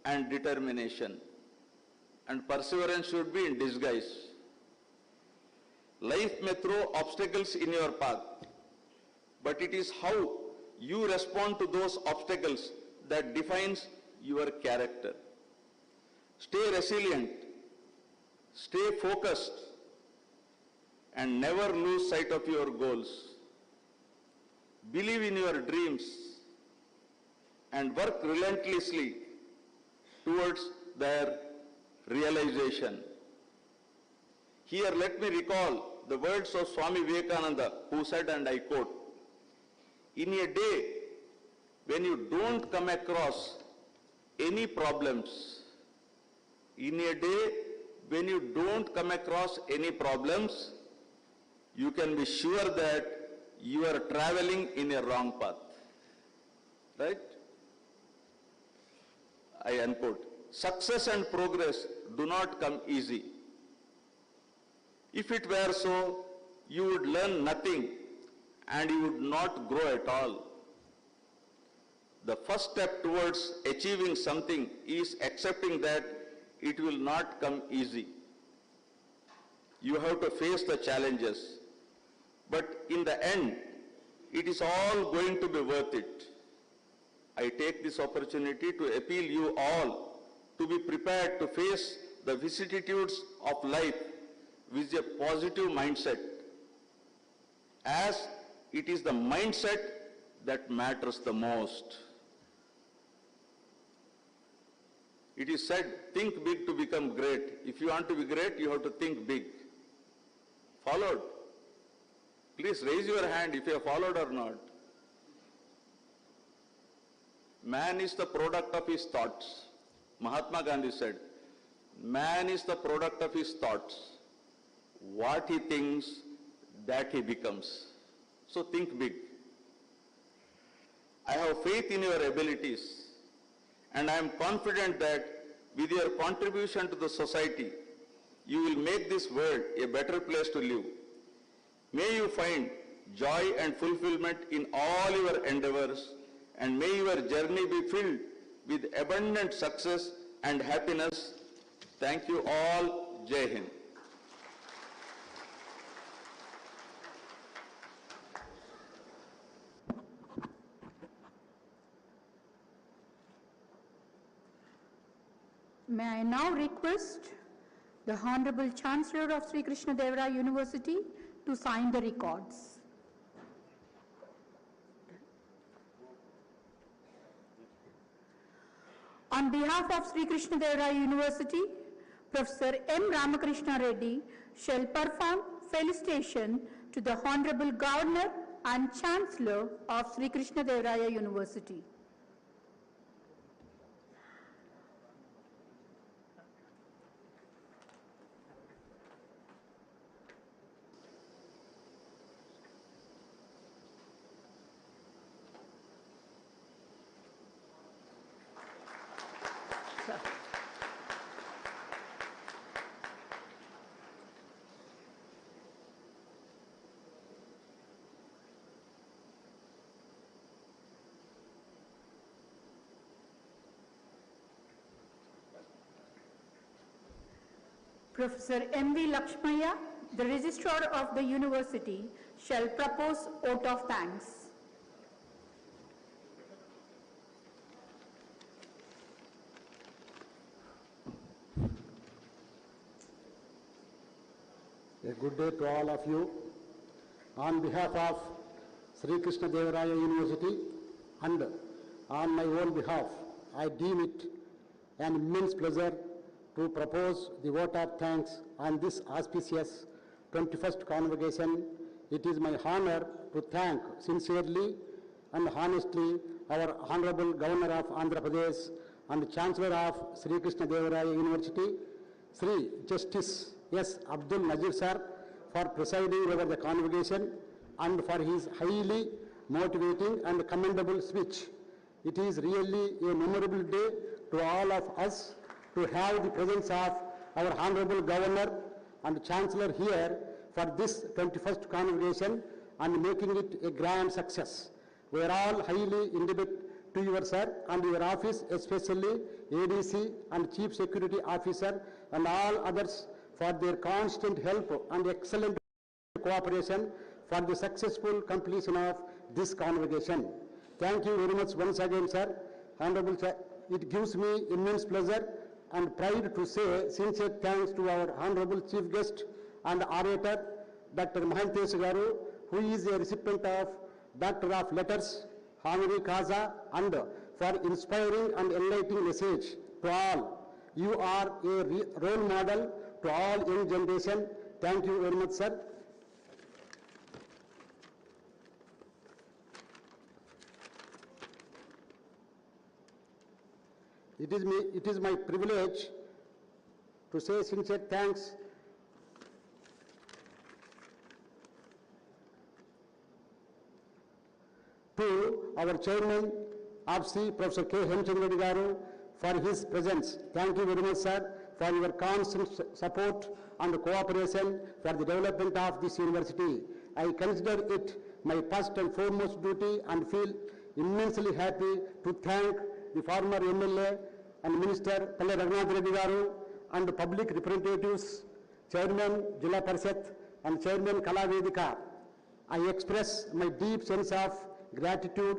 and determination. And perseverance should be in disguise. Life may throw obstacles in your path, but it is how you respond to those obstacles that defines your character. Stay resilient, stay focused, and never lose sight of your goals. Believe in your dreams and work relentlessly towards their realization. Here let me recall the words of Swami Vivekananda, who said, and I quote, "In a day when you don't come across any problems, in a day when you don't come across any problems, you can be sure that you are traveling in a wrong path." Right? I unquote. Success and progress do not come easy. If it were so, you would learn nothing and you would not grow at all. The first step towards achieving something is accepting that it will not come easy. You have to face the challenges. But in the end, it is all going to be worth it. I take this opportunity to appeal you all to be prepared to face the vicissitudes of life with a positive mindset, as it is the mindset that matters the most. It is said, think big to become great. If you want to be great, you have to think big. Followed? Please raise your hand if you have followed or not. Man is the product of his thoughts. Mahatma Gandhi said, Man is the product of his thoughts. What he thinks, that he becomes. So think big. I have faith in your abilities, and I am confident that with your contribution to the society, you will make this world a better place to live. May you find joy and fulfillment in all your endeavors, and may your journey be filled with abundant success and happiness. Thank you all. Jai Hind. May I now request the Honorable Chancellor of Sri Krishnadevaraya University to sign the records. On behalf of Sri Krishnadevaraya University, Professor M. Ramakrishna Reddy shall perform felicitation to the Honorable Governor and Chancellor of Sri Krishnadevaraya University. Professor M.V. Lakshmaya, the Registrar of the University, shall propose vote of thanks. A good day to all of you. On behalf of Sri Krishnadevaraya University and on my own behalf, I deem it an immense pleasure to propose the vote of thanks on this auspicious 21st convocation. It is my honor to thank sincerely and honestly our Honorable Governor of Andhra Pradesh and Chancellor of Sri Krishnadevaraya University, Sri Justice S. Abdul Nazir Sir, for presiding over the convocation and for his highly motivating and commendable speech. It is really a memorable day to all of us to have the presence of our Honorable Governor and Chancellor here for this 21st convocation and making it a grand success. We are all highly indebted to you, sir, and your office, especially ADC and Chief Security Officer and all others for their constant help and excellent cooperation for the successful completion of this convocation. Thank you very much once again, sir. Honorable Sir, it gives me immense pleasure and pride to say sincere thanks to our Honorable Chief Guest and Orator, Dr. Mahantesh Garu, who is a recipient of Doctor of Letters, Honorary Causa, and for inspiring and enlightening message to all. You are a role model to all young generation. Thank you very much, sir. It is my privilege to say sincere thanks to our Chairman of C, Professor K. Hemchandra Garu, for his presence. Thank you very much, sir, for your constant support and cooperation for the development of this university. I consider it my first and foremost duty and feel immensely happy to thank the former MLA and Minister Palle Raghunath Reddy Garu and public representatives, Chairman Jilla Parishad and Chairman Kala Vedika. I express my deep sense of gratitude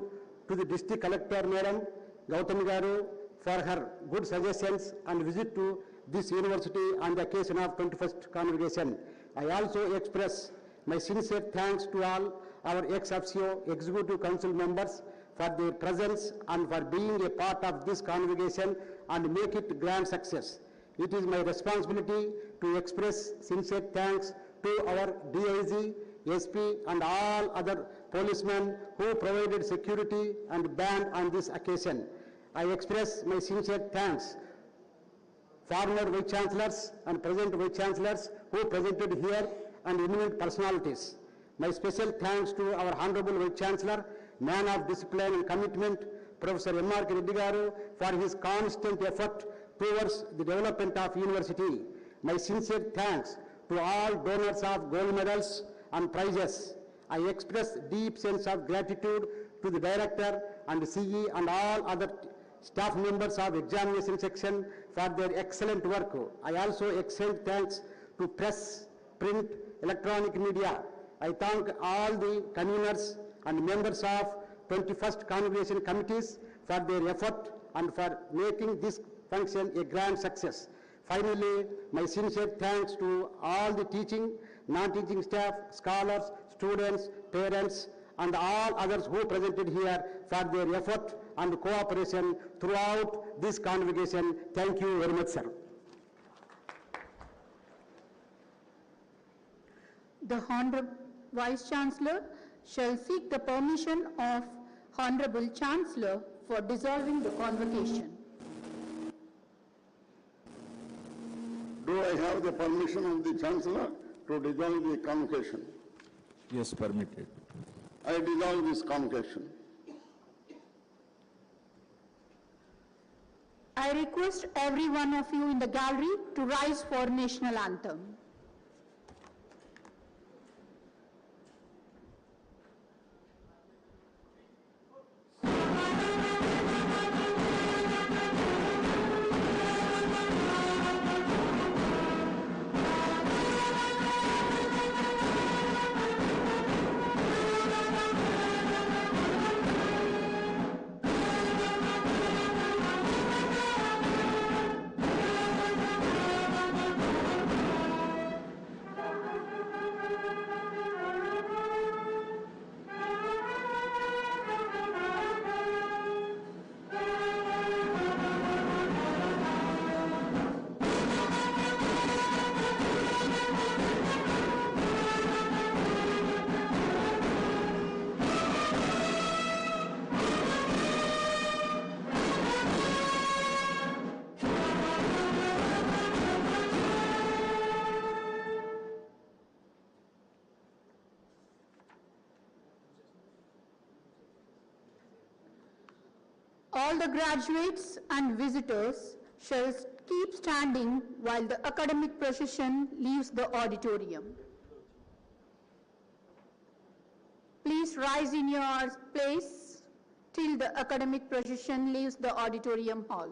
to the District Collector Madam Gautami Garu for her good suggestions and visit to this university on the occasion of 21st convocation. I also express my sincere thanks to all our ex-officio Executive Council members for their presence and for being a part of this convocation and make it grand success. It is my responsibility to express sincere thanks to our DIG, SP and all other policemen who provided security and band on this occasion. I express my sincere thanks former Vice Chancellors and present Vice Chancellors who presented here, and eminent personalities. My special thanks to our Honorable Vice Chancellor, man of discipline and commitment, Professor M.R. Reddy Garu, for his constant effort towards the development of university. My sincere thanks to all donors of gold medals and prizes. I express deep sense of gratitude to the Director and CE and all other staff members of examination section for their excellent work. I also extend thanks to press, print, electronic media. I thank all the conveners and members of 21st Convocation committees for their effort and for making this function a grand success. Finally, my sincere thanks to all the teaching, non-teaching staff, scholars, students, parents, and all others who presented here for their effort and cooperation throughout this convocation. Thank you very much, sir. The Honorable Vice Chancellor shall seek the permission of Honorable Chancellor for dissolving the convocation. Do I have the permission of the Chancellor to dissolve the convocation? Yes, permitted. I dissolve this convocation. I request every one of you in the gallery to rise for national anthem. All the graduates and visitors shall keep standing while the academic procession leaves the auditorium. Please rise in your place till the academic procession leaves the auditorium hall.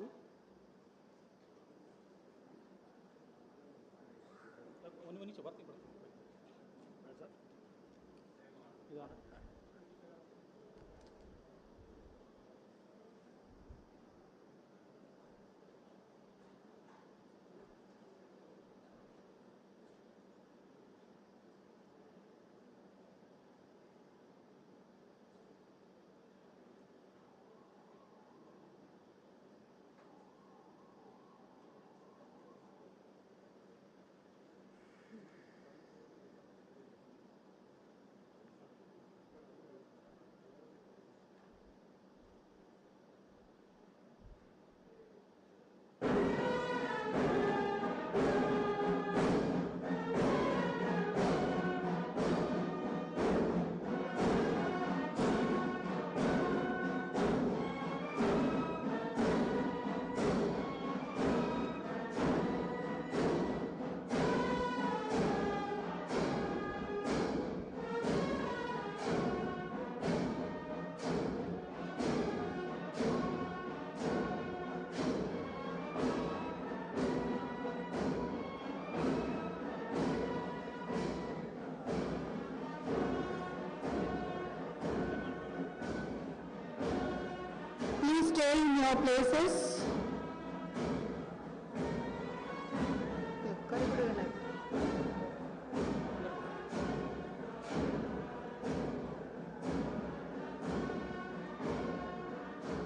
Please stay in your places.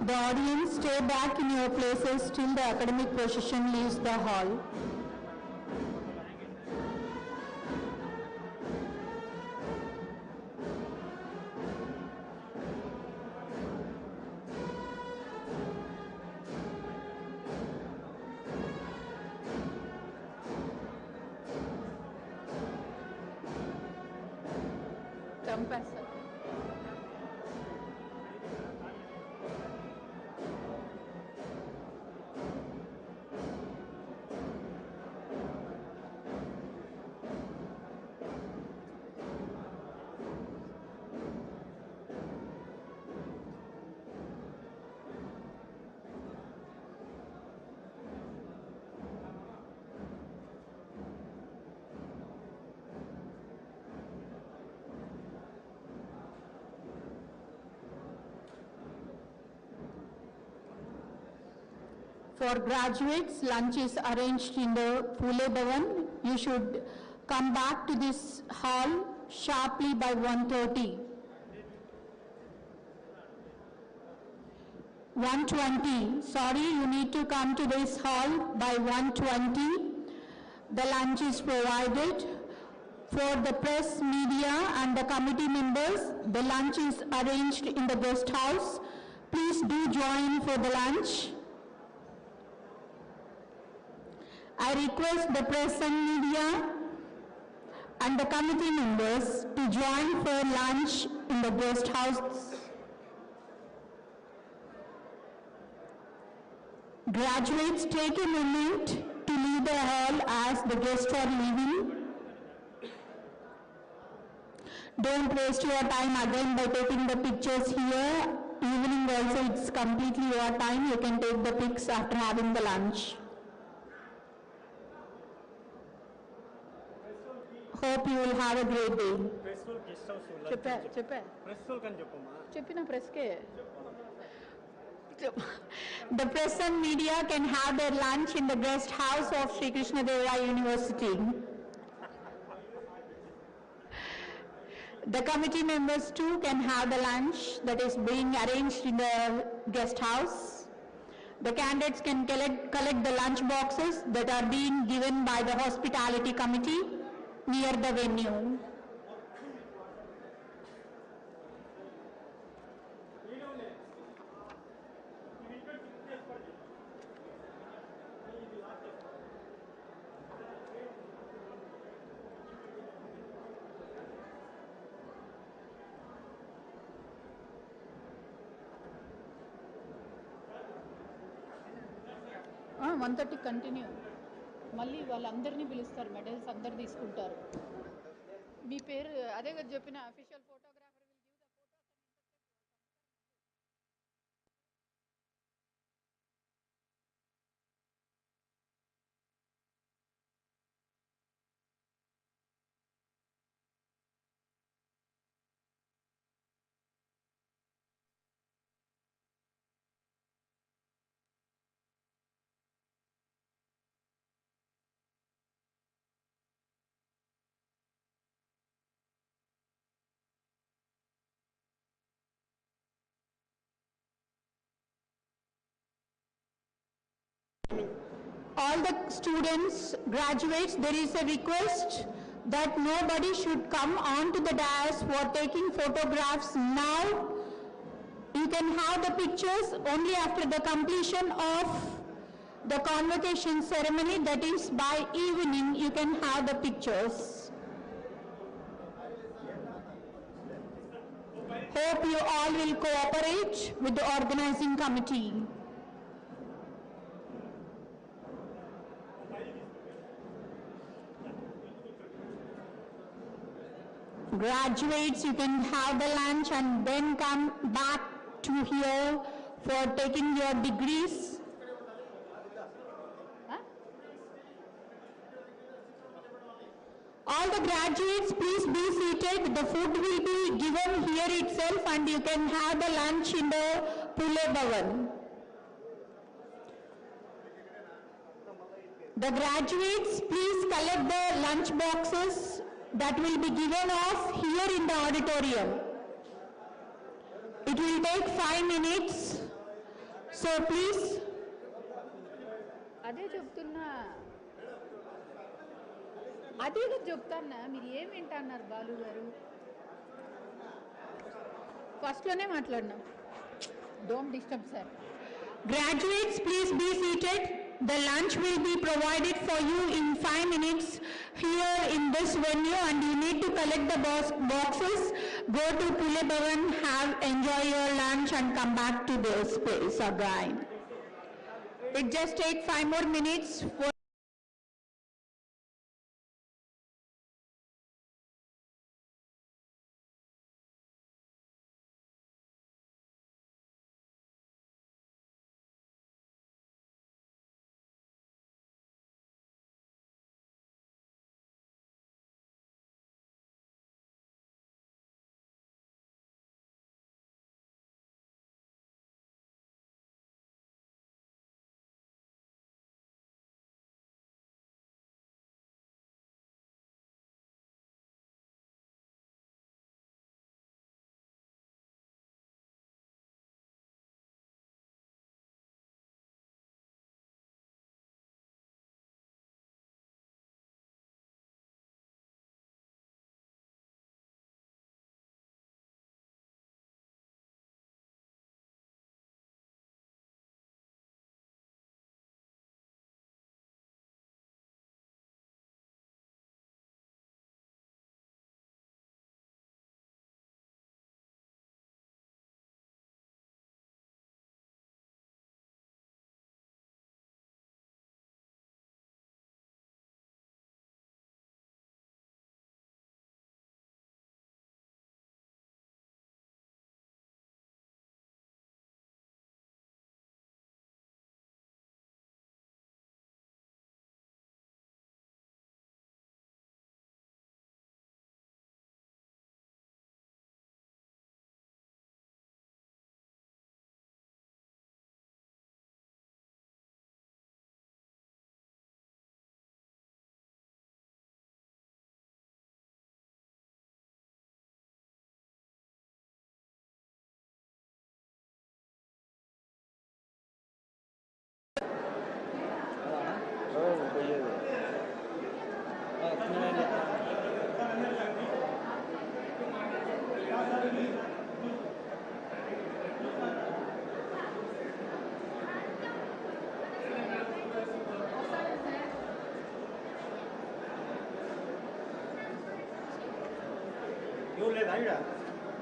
The audience, stay back in your places till the academic procession leaves the hall. చంపేస్తారు. For graduates, lunch is arranged in the Phule Bhavan. You should come back to this hall sharply by 1:30. 1:20. Sorry, you need to come to this hall by 1:20. The lunch is provided. For the press, media and the committee members, the lunch is arranged in the guest house. Please do join for the lunch. I request the press and media and the committee members to join for lunch in the guest house. Graduates, take a moment to leave the hall as the guests are leaving. Don't waste your time again by taking the pictures here. Evening also, it's completely your time. You can take the pics after having the lunch. Hope you will have a great day. చెప్పిన ప్రెస్కే. The press and media can have their lunch in the guest house of Sri Krishnadevaraya University. The committee members too can have the lunch that is being arranged in the guest house. The candidates can collect the lunch boxes that are being given by the hospitality committee near the venue. Ah, 1:30 continue. మళ్ళీ వాళ్ళందరినీ పిలుస్తారు, medals అందరు తీసుకుంటారు. మీ పేరు అదే కదా చెప్పిన official photographer all the students, graduates, there is a request that nobody should come onto the dais for taking photographs now. You can have the pictures only after the completion of the convocation ceremony, that is by evening you can have the pictures. Hope you all will cooperate with the organizing committee. Graduates, you can have the lunch and then come back to here for taking your degrees. Huh? All the graduates, please be seated. The food will be given here itself and you can have the lunch in the Phule Bhavan. The graduates, please collect the lunch boxes that will be given off here in the auditorium. It will take 5 minutes. So please. అదే చెప్తున్నా, అదే చెప్తాన్నా, మీరు ఏం వింటున్నారు బాలు గారు? ఫస్ట్లోనే మాట్లాడినా. Don't disturb, sir. Graduates, please be seated. The lunch will be provided for you in 5 minutes here in this venue, and you need to collect the boxes, go to Pule Bhavan, enjoy your lunch and come back to this place again. It just takes 5 more minutes for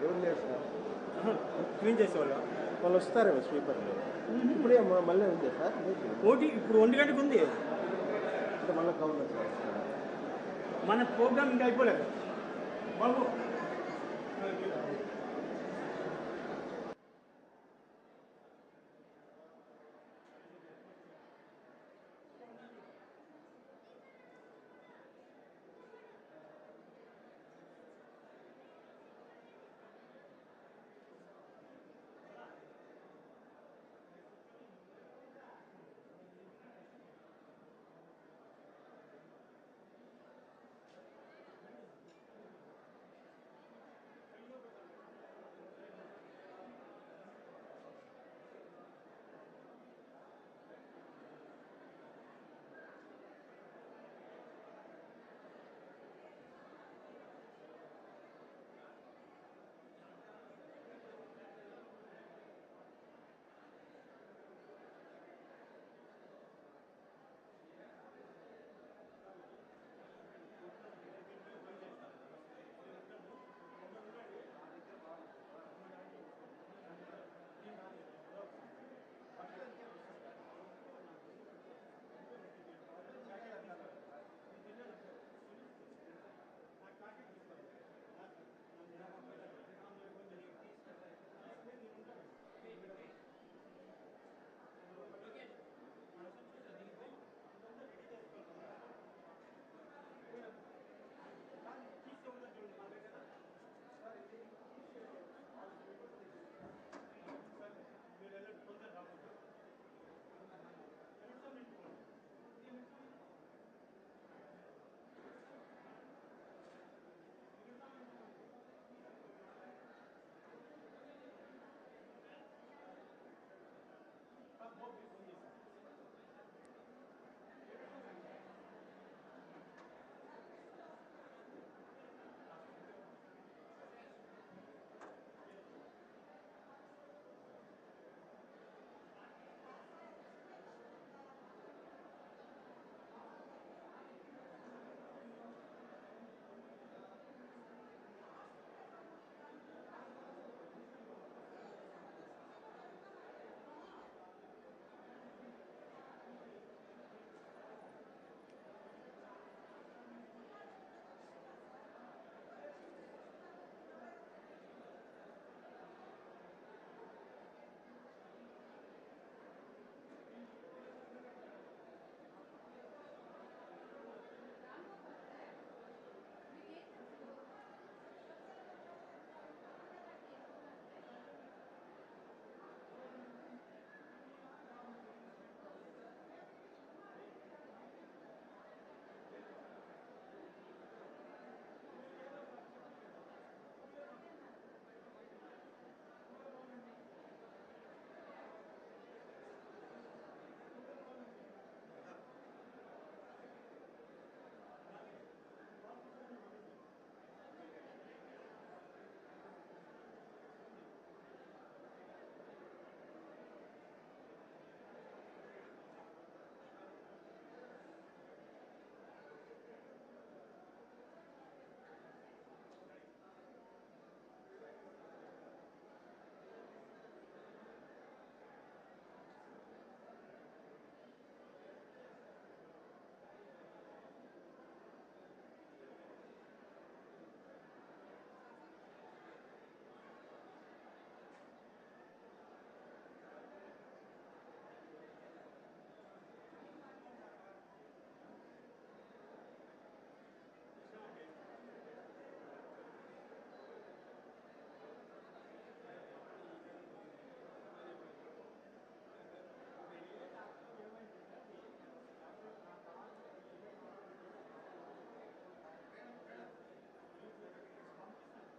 ఎవరు లేరు sir, clean చేసేవాళ్ళు వాళ్ళు వస్తారేమో స్వీపర్లు. ఇప్పుడే మళ్ళీ ఉంది sir పోటీ, ఇప్పుడు 1 గంటకు ఉంది అంటే మళ్ళీ కౌంటర్ సార్. మన ప్రోగ్రామ్ ఇంకా అయిపోలేదు బాబు.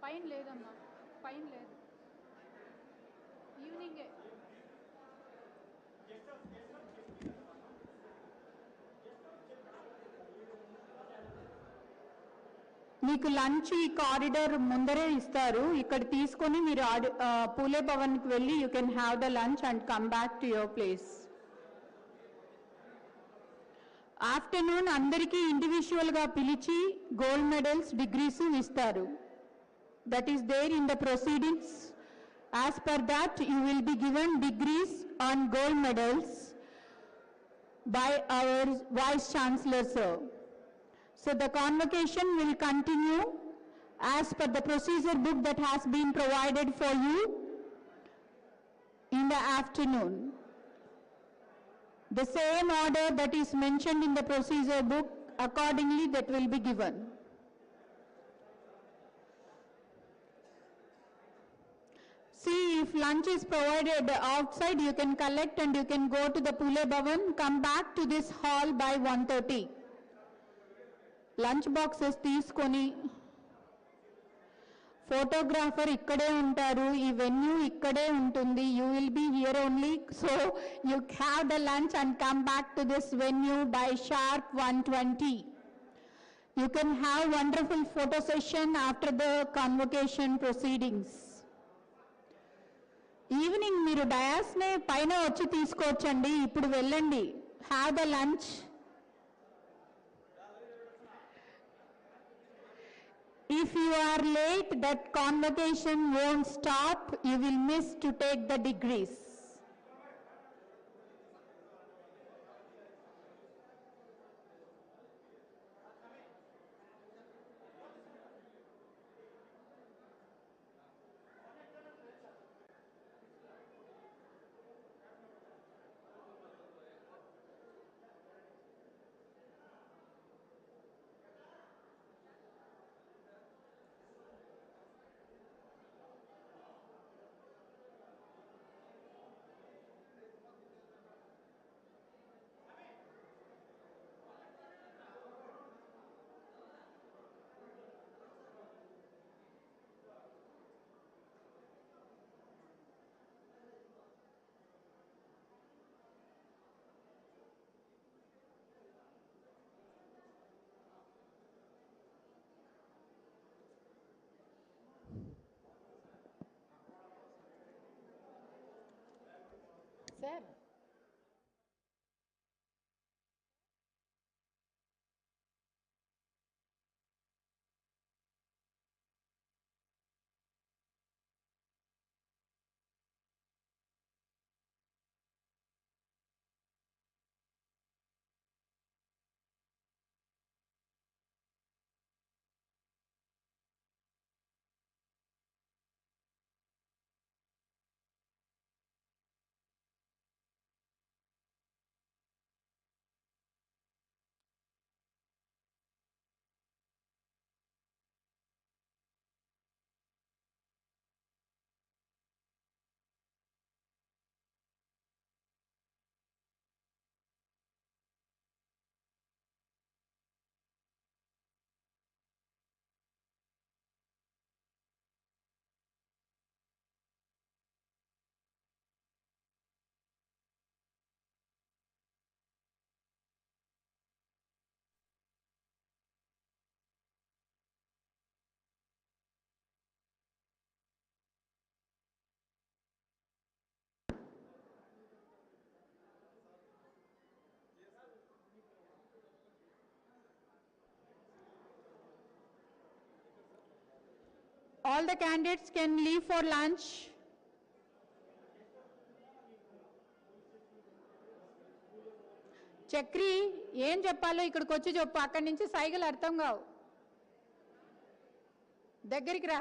పైన లేదమ్మా, పైన లేదు, ఈవినింగే. మీకు లంచ్ ఈ కారిడార్ ముందరే ఇస్తారు, ఇక్కడ తీసుకొని మీరు పూలే భవన్కి వెళ్ళి you can have the lunch and come back to your place. Afternoon అందరికీ ఇండివిజువల్గా పిలిచి గోల్డ్ మెడల్స్ డిగ్రీస్ ఇస్తారు. That is there in the proceedings. As per that you will be given degrees on gold medals by our Vice Chancellor, sir. So the convocation will continue as per the procedure book that has been provided for you in the afternoon. The same order that is mentioned in the procedure book, accordingly that will be given. See, if lunch is provided outside, you can collect and you can go to the Pule Bhavan, come back to this hall by 1:30. Lunch boxes తీసుకొని photographer ఇక్కడే ఉంటారు, ఈ venue ఇక్కడే ఉంటుంది, you will be here only, so you have the lunch and come back to this venue by sharp 1:20. You can have wonderful photo session after the convocation proceedings. Evening మీరు డయాస్నే పైన వచ్చి తీసుకోవచ్చండి, ఇప్పుడు వెళ్ళండి, have the lunch. If you are late, that convocation won't stop, you will miss to take the degrees. Sir. All the candidates can leave for lunch. Chakri ఏం చెప్పాలో ఇక్కడికి వచ్చి చెప్పు, అక్కడి నుంచి సైకిల్ అర్థం కావు, దగ్గరికి రా.